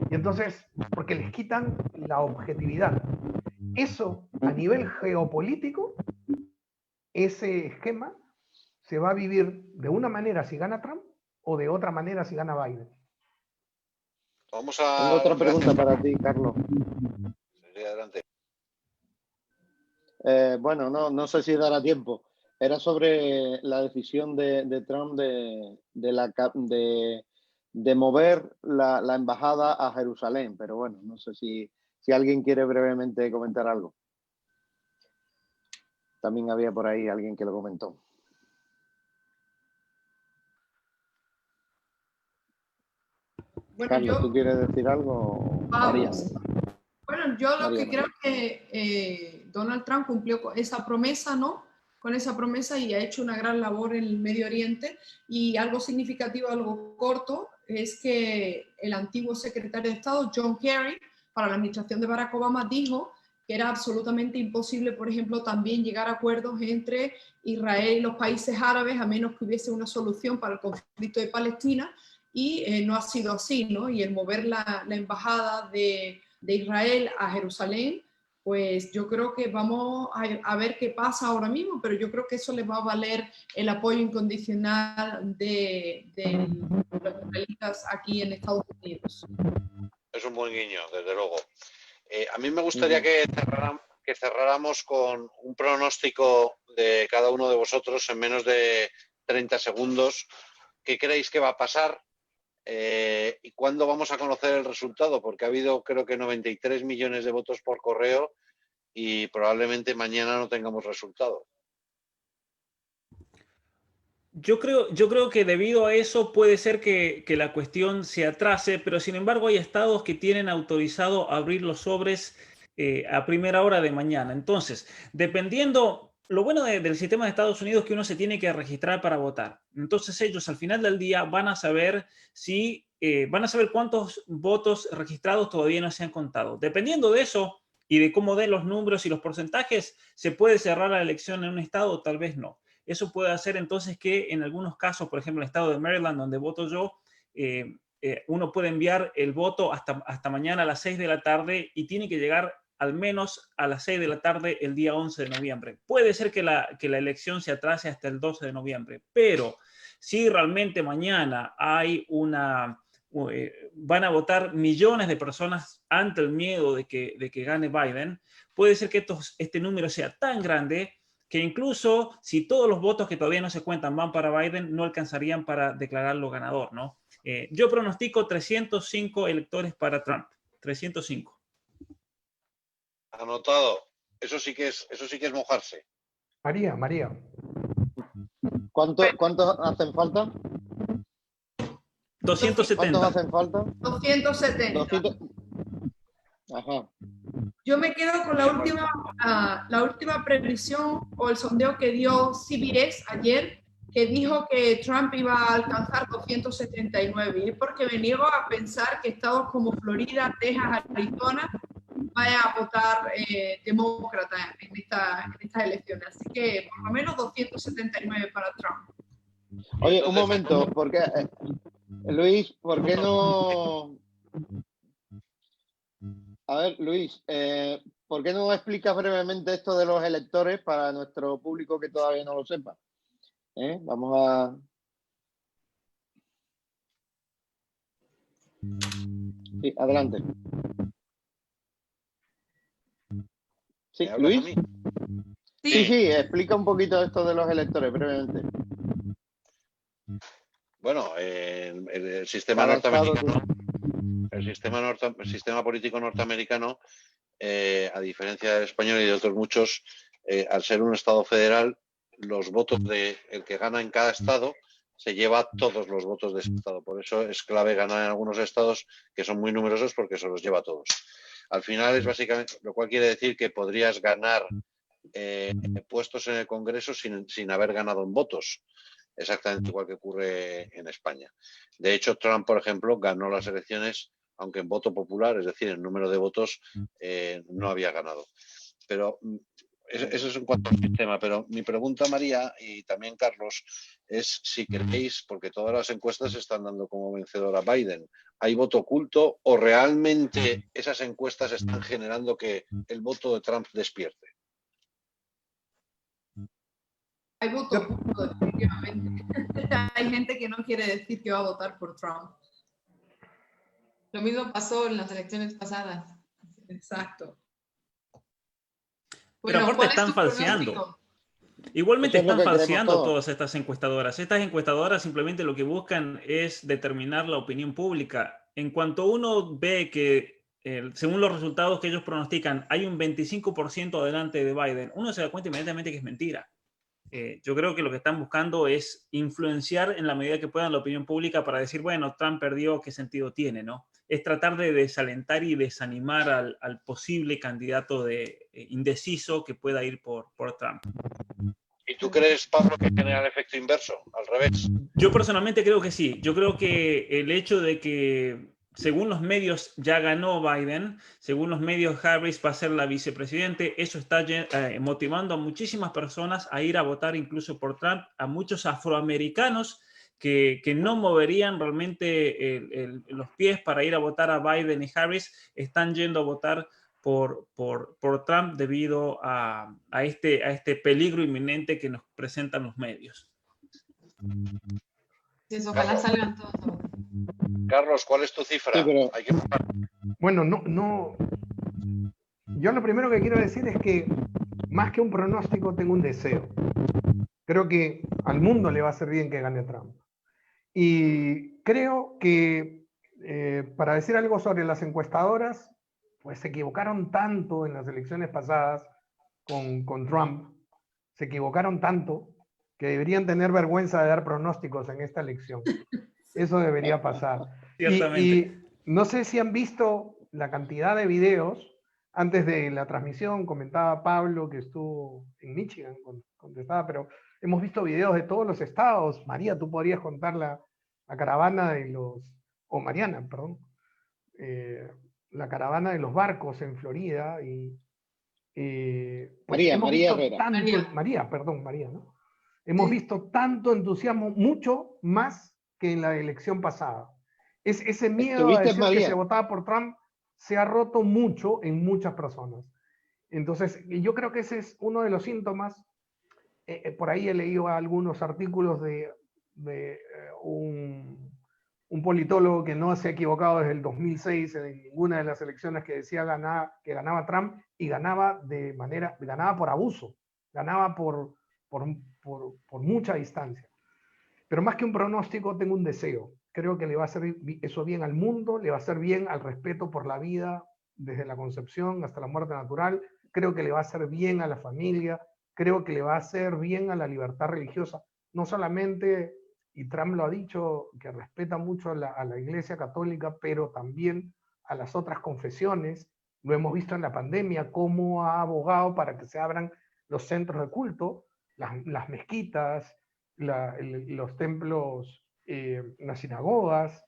Y entonces, porque les quitan la objetividad. Eso, a nivel geopolítico, ese esquema se va a vivir de una manera si gana Trump o de otra manera si gana Biden. Tengo otra pregunta para ti, Carlos. Sí, adelante. Bueno, no sé si dará tiempo. Era sobre la decisión de Trump de mover la embajada a Jerusalén, pero bueno, no sé si alguien quiere brevemente comentar algo. También había por ahí alguien que lo comentó. Bueno, Carlos, ¿tú quieres decir algo? María. Bueno, yo lo María, que creo que Donald Trump cumplió con esa promesa, ¿no? Con esa promesa y ha hecho una gran labor en el Medio Oriente. Y algo significativo, algo corto, es que el antiguo secretario de Estado, John Kerry, para la administración de Barack Obama, dijo que era absolutamente imposible, por ejemplo, también llegar a acuerdos entre Israel y los países árabes, a menos que hubiese una solución para el conflicto de Palestina. Y no ha sido así, ¿no? Y el mover la embajada de Israel a Jerusalén, pues yo creo que vamos a ver qué pasa ahora mismo, pero yo creo que eso les va a valer el apoyo incondicional de los israelitas aquí en Estados Unidos. Es un buen guiño, desde luego. A mí me gustaría que cerráramos con un pronóstico de cada uno de vosotros en menos de 30 segundos. ¿Qué creéis que va a pasar? ¿Y cuándo vamos a conocer el resultado? Porque ha habido, creo que 93 millones de votos por correo y probablemente mañana no tengamos resultado. Yo creo que debido a eso puede ser que la cuestión se atrase, pero sin embargo hay estados que tienen autorizado abrir los sobres a primera hora de mañana. Entonces, dependiendo, lo bueno del sistema de Estados Unidos es que uno se tiene que registrar para votar. Entonces ellos al final del día van a saber cuántos votos registrados todavía no se han contado. Dependiendo de eso y de cómo den los números y los porcentajes, se puede cerrar la elección en un estado o tal vez no. Eso puede hacer entonces que en algunos casos, por ejemplo, en el estado de Maryland, donde voto yo, uno puede enviar el voto hasta mañana a las 6 de la tarde y tiene que llegar al menos a las 6 de la tarde el día 11 de noviembre. Puede ser que la elección se atrase hasta el 12 de noviembre, pero si realmente mañana van a votar millones de personas ante el miedo de que gane Biden, puede ser que este número sea tan grande que incluso si todos los votos que todavía no se cuentan van para Biden, no alcanzarían para declararlo ganador, ¿no? Yo pronostico 305 electores para Trump. 305. Anotado. Eso sí que es mojarse. María. ¿Cuántos hacen falta? 270. ¿Cuántos hacen falta? 270. 200. Ajá. Yo me quedo con la última previsión o el sondeo que dio CBS ayer, que dijo que Trump iba a alcanzar 279. Y es porque me niego a pensar que estados como Florida, Texas, Arizona vayan a votar demócrata en estas elecciones. Así que por lo menos 279 para Trump. Oye, un momento, porque Luis, ¿por qué no A ver, Luis, ¿por qué no explicas brevemente esto de los electores para nuestro público que todavía no lo sepa? Vamos a... Sí, adelante. Sí, ¿Me hablas a Luis. mí? Sí, explica un poquito esto de los electores brevemente. Bueno, el sistema Cada estado norteamericano, el sistema político norteamericano, a diferencia del español y de otros muchos, al ser un estado federal, los votos del que gana en cada estado se lleva todos los votos de ese estado. Por eso es clave ganar en algunos estados que son muy numerosos porque se los lleva a todos. Al final es básicamente, lo cual quiere decir que podrías ganar puestos en el Congreso sin haber ganado en votos. Exactamente igual que ocurre en España. De hecho, Trump, por ejemplo, ganó las elecciones, aunque en voto popular, es decir, en número de votos, no había ganado. Pero eso es en cuanto al sistema. Pero mi pregunta, María, y también Carlos, es si creéis, porque todas las encuestas están dando como vencedor a Biden, ¿hay voto oculto o realmente esas encuestas están generando que el voto de Trump despierte? Hay voto oculto, definitivamente. Hay gente que no quiere decir que va a votar por Trump. Lo mismo pasó en las elecciones pasadas. Exacto. Pero aparte ¿cuál es están tu falseando. pronóstico? Igualmente Eso es lo están que queremos falseando todos. todas estas encuestadoras. Estas encuestadoras simplemente lo que buscan es determinar la opinión pública. En cuanto uno ve que, según los resultados que ellos pronostican, hay un 25% adelante de Biden, uno se da cuenta inmediatamente que es mentira. Yo creo que lo que están buscando es influenciar en la medida que puedan la opinión pública para decir, bueno, Trump perdió, ¿qué sentido tiene, no? Es tratar de desalentar y desanimar al posible candidato indeciso que pueda ir por Trump. ¿Y tú crees, Pablo, que genera el efecto inverso, al revés? Yo personalmente creo que sí. Yo creo que el hecho de que, según los medios, ya ganó Biden, según los medios, Harris va a ser la vicepresidente, eso está motivando a muchísimas personas a ir a votar incluso por Trump, a muchos afroamericanos que no moverían realmente los pies para ir a votar a Biden y Harris, están yendo a votar por Trump debido a este peligro inminente que nos presentan los medios. Sí, ojalá salgan todos. Carlos, ¿cuál es tu cifra? Sí, pero... Hay que... Bueno, no. Yo lo primero que quiero decir es que más que un pronóstico tengo un deseo. Creo que al mundo le va a hacer bien que gane Trump. Y creo que para decir algo sobre las encuestadoras, pues se equivocaron tanto en las elecciones pasadas con Trump, se equivocaron tanto que deberían tener vergüenza de dar pronósticos en esta elección. Eso debería pasar. Y no sé si han visto la cantidad de videos. Antes de la transmisión comentaba Pablo que estuvo en Michigan, contestaba, pero hemos visto videos de todos los estados. María, tú podrías contar la caravana de los, o Mariana, perdón, la caravana de los barcos en Florida. Y pues María Herrera. María, ¿no? Hemos visto tanto entusiasmo, mucho más que en la elección pasada. Ese miedo a decir que se votaba por Trump se ha roto mucho en muchas personas. Entonces, yo creo que ese es uno de los síntomas. Por ahí he leído algunos artículos de un politólogo que no se ha equivocado desde el 2006 en ninguna de las elecciones, que decía que ganaba Trump, y ganaba por abuso, ganaba por mucha distancia. Pero más que un pronóstico, tengo un deseo. Creo que le va a hacer eso bien al mundo, le va a hacer bien al respeto por la vida desde la concepción hasta la muerte natural. Creo que le va a hacer bien a la familia. Creo que le va a hacer bien a la libertad religiosa. No solamente, y Trump lo ha dicho, que respeta mucho a la Iglesia Católica, pero también a las otras confesiones. Lo hemos visto en la pandemia, cómo ha abogado para que se abran los centros de culto, las mezquitas, los templos, las sinagogas,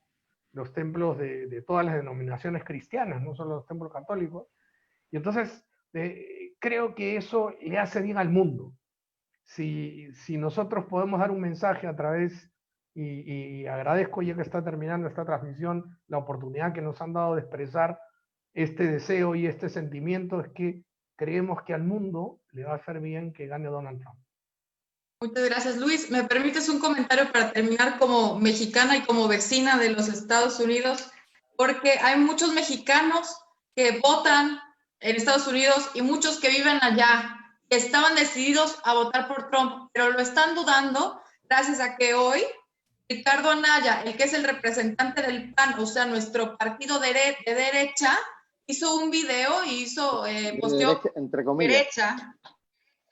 los templos de todas las denominaciones cristianas, no solo los templos católicos. Y entonces creo que eso le hace bien al mundo. Si nosotros podemos dar un mensaje a través, y agradezco, ya que está terminando esta transmisión, la oportunidad que nos han dado de expresar este deseo y este sentimiento es que creemos que al mundo le va a hacer bien que gane Donald Trump. Muchas gracias, Luis. ¿Me permites un comentario para terminar como mexicana y como vecina de los Estados Unidos? Porque hay muchos mexicanos que votan en Estados Unidos y muchos que viven allá, que estaban decididos a votar por Trump, pero lo están dudando gracias a que hoy Ricardo Anaya, el que es el representante del PAN, o sea, nuestro partido de derecha, hizo un video y posteó entre comillas. Derecha.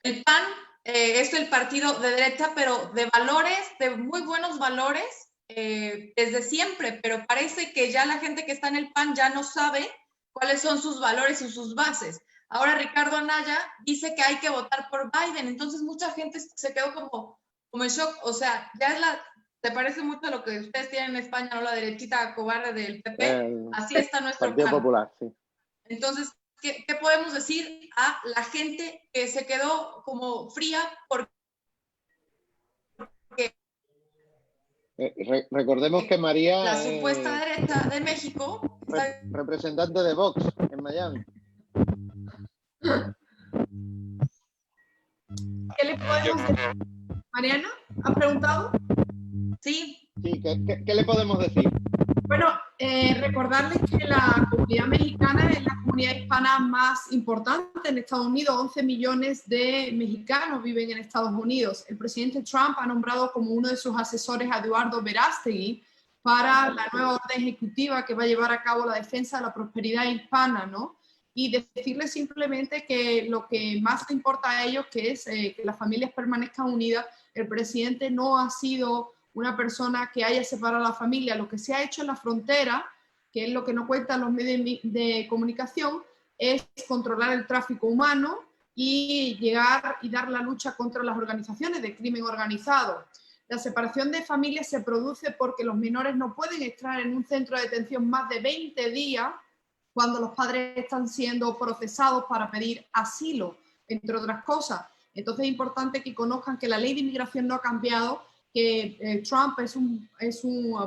El PAN es el partido de derecha, pero de valores, de muy buenos valores, desde siempre, pero parece que ya la gente que está en el PAN ya no sabe cuáles son sus valores y sus bases. Ahora Ricardo Anaya dice que hay que votar por Biden, entonces mucha gente se quedó como en shock, o sea, ya es ¿te parece mucho a lo que ustedes tienen en España, no? La derechita cobarde del PP, así está nuestro Partido PAN. Popular, sí. Entonces, ¿qué podemos decir a la gente que se quedó como fría porque recordemos que María la supuesta derecha de México representante de Vox en Miami? ¿Qué le podemos decir? Mariana, ¿has preguntado? Sí. Sí, ¿qué le podemos decir? Bueno, recordarles que la comunidad mexicana es la comunidad hispana más importante en Estados Unidos. 11 millones de mexicanos viven en Estados Unidos. El presidente Trump ha nombrado como uno de sus asesores a Eduardo Verástegui para la nueva orden ejecutiva que va a llevar a cabo la defensa de la prosperidad hispana, ¿no? Y decirles simplemente que lo que más le importa a ellos, que es que las familias permanezcan unidas. El presidente no ha sido una persona que haya separado a la familia. Lo que se ha hecho en la frontera, que es lo que no cuentan los medios de comunicación, es controlar el tráfico humano y llegar y dar la lucha contra las organizaciones de crimen organizado. La separación de familias se produce porque los menores no pueden estar en un centro de detención más de 20 días cuando los padres están siendo procesados para pedir asilo, entre otras cosas. Entonces es importante que conozcan que la ley de inmigración no ha cambiado, que Trump es un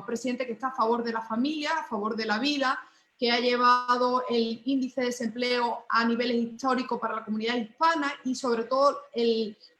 presidente que está a favor de la familia, a favor de la vida, que ha llevado el índice de desempleo a niveles históricos para la comunidad hispana y sobre todo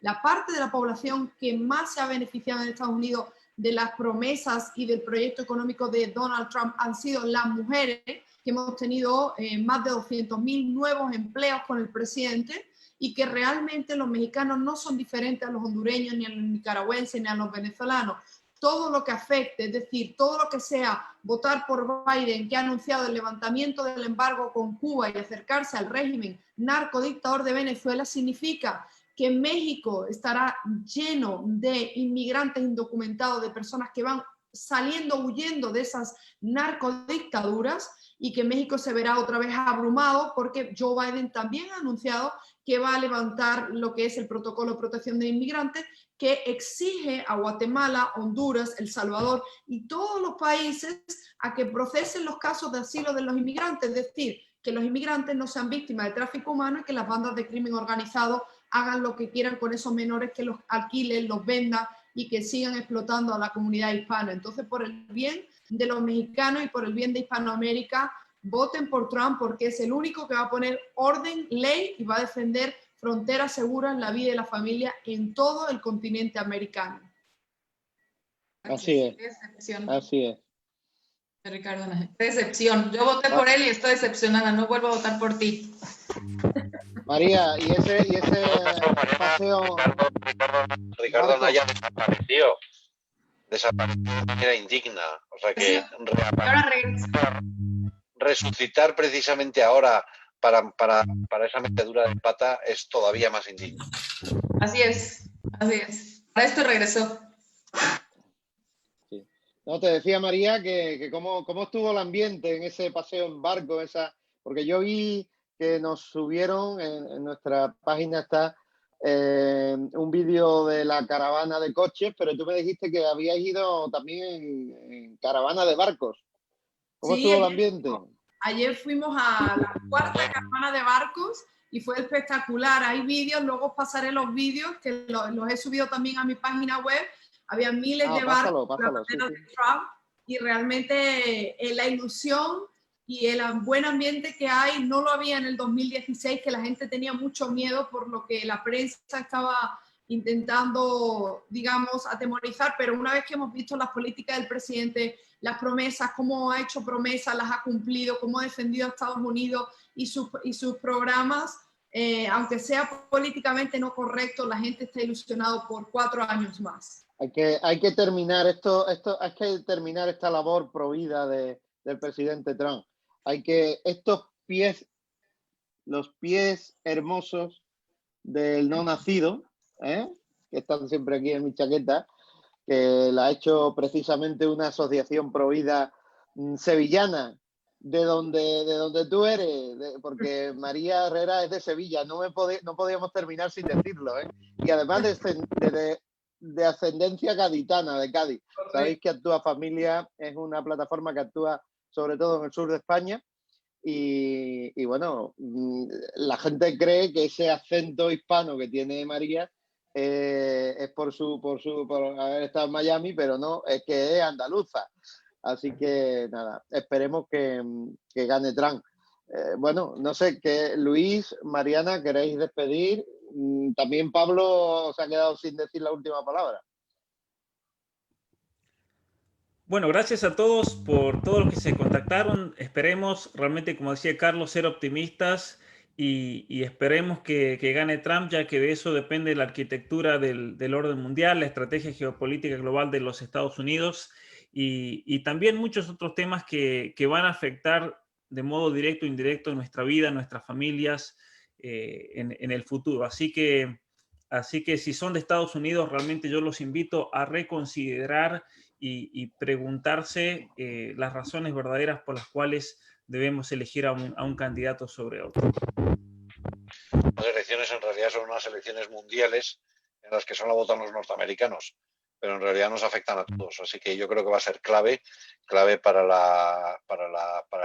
la parte de la población que más se ha beneficiado en Estados Unidos de las promesas y del proyecto económico de Donald Trump han sido las mujeres, que hemos tenido más de 200.000 nuevos empleos con el presidente, y que realmente los mexicanos no son diferentes a los hondureños, ni a los nicaragüenses, ni a los venezolanos. Todo lo que afecte, es decir, todo lo que sea votar por Biden, que ha anunciado el levantamiento del embargo con Cuba y acercarse al régimen narcodictador de Venezuela, significa que México estará lleno de inmigrantes indocumentados, de personas que van saliendo, huyendo de esas narcodictaduras, y que México se verá otra vez abrumado porque Joe Biden también ha anunciado que va a levantar lo que es el protocolo de protección de inmigrantes, que exige a Guatemala, Honduras, El Salvador y todos los países a que procesen los casos de asilo de los inmigrantes, es decir, que los inmigrantes no sean víctimas de tráfico humano y que las bandas de crimen organizado hagan lo que quieran con esos menores, que los alquilen, los vendan y que sigan explotando a la comunidad hispana. Entonces, por el bien de los mexicanos y por el bien de Hispanoamérica, voten por Trump, porque es el único que va a poner orden, ley y va a defender fronteras seguras, la vida y la familia en todo el continente americano. Así es. Así es. Ricardo, qué decepción. Yo voté por él y estoy decepcionada. No vuelvo a votar por ti. María, y ese paseo. Ricardo Anaya desapareció de manera indigna. O sea que ahora resucitar precisamente ahora para esa metedura de pata es todavía más indigno. Así es, así es. Para esto regresó. Sí. No, te decía María que cómo estuvo el ambiente en ese paseo en barco, porque yo vi que nos subieron en nuestra página está un vídeo de la caravana de coches, pero tú me dijiste que habías ido también en caravana de barcos. ¿Cómo estuvo el ambiente? Ayer fuimos a la cuarta caravana de barcos y fue espectacular. Hay vídeos, luego os pasaré los vídeos, que los he subido también a mi página web. Había miles de barcos pásalo, sí. de Trump, y realmente la ilusión y el buen ambiente que hay no lo había en el 2016, que la gente tenía mucho miedo por lo que la prensa estaba intentando, digamos, atemorizar, pero una vez que hemos visto las políticas del presidente, las promesas, cómo ha hecho promesas, las ha cumplido, cómo ha defendido a Estados Unidos y sus programas, aunque sea políticamente no correcto, la gente está ilusionado por 4 años más. Hay que terminar hay que terminar esta labor provida del presidente Trump. Los pies hermosos del no nacido, que están siempre aquí en mi chaqueta, que la ha hecho precisamente una asociación provida sevillana, de donde tú eres, porque María Herrera es de Sevilla, no podíamos terminar sin decirlo, y además de ascendencia gaditana, de Cádiz. Sabéis que Actúa Familia es una plataforma que actúa sobre todo en el sur de España, y bueno, la gente cree que ese acento hispano que tiene María es por haber estado en Miami, pero no, es que es andaluza. Así que nada, esperemos que gane Trump. Bueno, no sé, Luis, Mariana, ¿queréis despedir? También Pablo se ha quedado sin decir la última palabra. Bueno, gracias a todos por todos los que se contactaron. Esperemos realmente, como decía Carlos, ser optimistas y esperemos que gane Trump, ya que de eso depende la arquitectura del orden mundial, la estrategia geopolítica global de los Estados Unidos y también muchos otros temas que van a afectar de modo directo o indirecto nuestra vida, nuestras familias en el futuro. Así que si son de Estados Unidos, realmente yo los invito a reconsiderar y preguntarse las razones verdaderas por las cuales debemos elegir a un candidato sobre otro. Las elecciones en realidad son unas elecciones mundiales en las que solo votan los norteamericanos, pero en realidad nos afectan a todos. Así que yo creo que va a ser clave para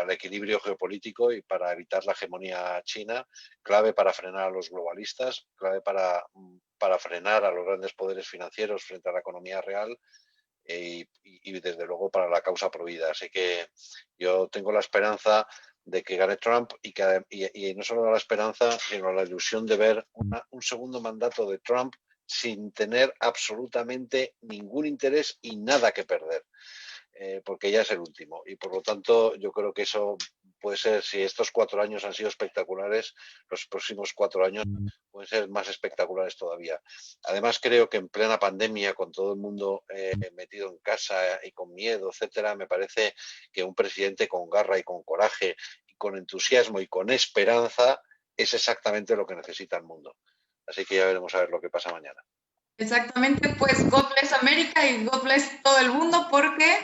el equilibrio geopolítico y para evitar la hegemonía china, clave para frenar a los globalistas, clave para frenar a los grandes poderes financieros frente a la economía real. Y desde luego para la causa provida. Así que yo tengo la esperanza de que gane Trump y no solo la esperanza, sino la ilusión de ver un segundo mandato de Trump sin tener absolutamente ningún interés y nada que perder, porque ya es el último. Y por lo tanto yo creo que eso puede ser, si estos 4 años han sido espectaculares, los próximos 4 años pueden ser más espectaculares todavía. Además, creo que en plena pandemia, con todo el mundo metido en casa y con miedo, etcétera, me parece que un presidente con garra y con coraje, y con entusiasmo y con esperanza es exactamente lo que necesita el mundo. Así que ya veremos a ver lo que pasa mañana. Exactamente, pues God bless América y God bless todo el mundo, porque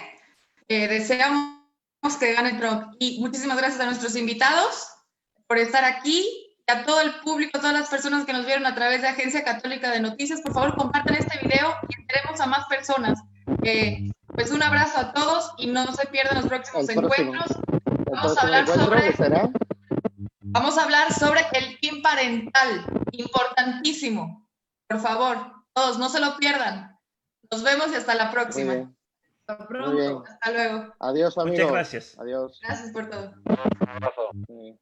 deseamos que gane Trump. Y muchísimas gracias a nuestros invitados por estar aquí, y a todo el público, a todas las personas que nos vieron a través de Agencia Católica de Noticias. Por favor, compartan este video y enteremos a más personas. Pues un abrazo a todos y no se pierdan los próximos encuentros. Vamos a hablar sobre el PIN parental, importantísimo. Por favor, todos no se lo pierdan. Nos vemos y hasta la próxima. Hasta pronto. Hasta luego. Adiós, amigos. Muchas gracias. Adiós. Gracias por todo. Un abrazo. Sí.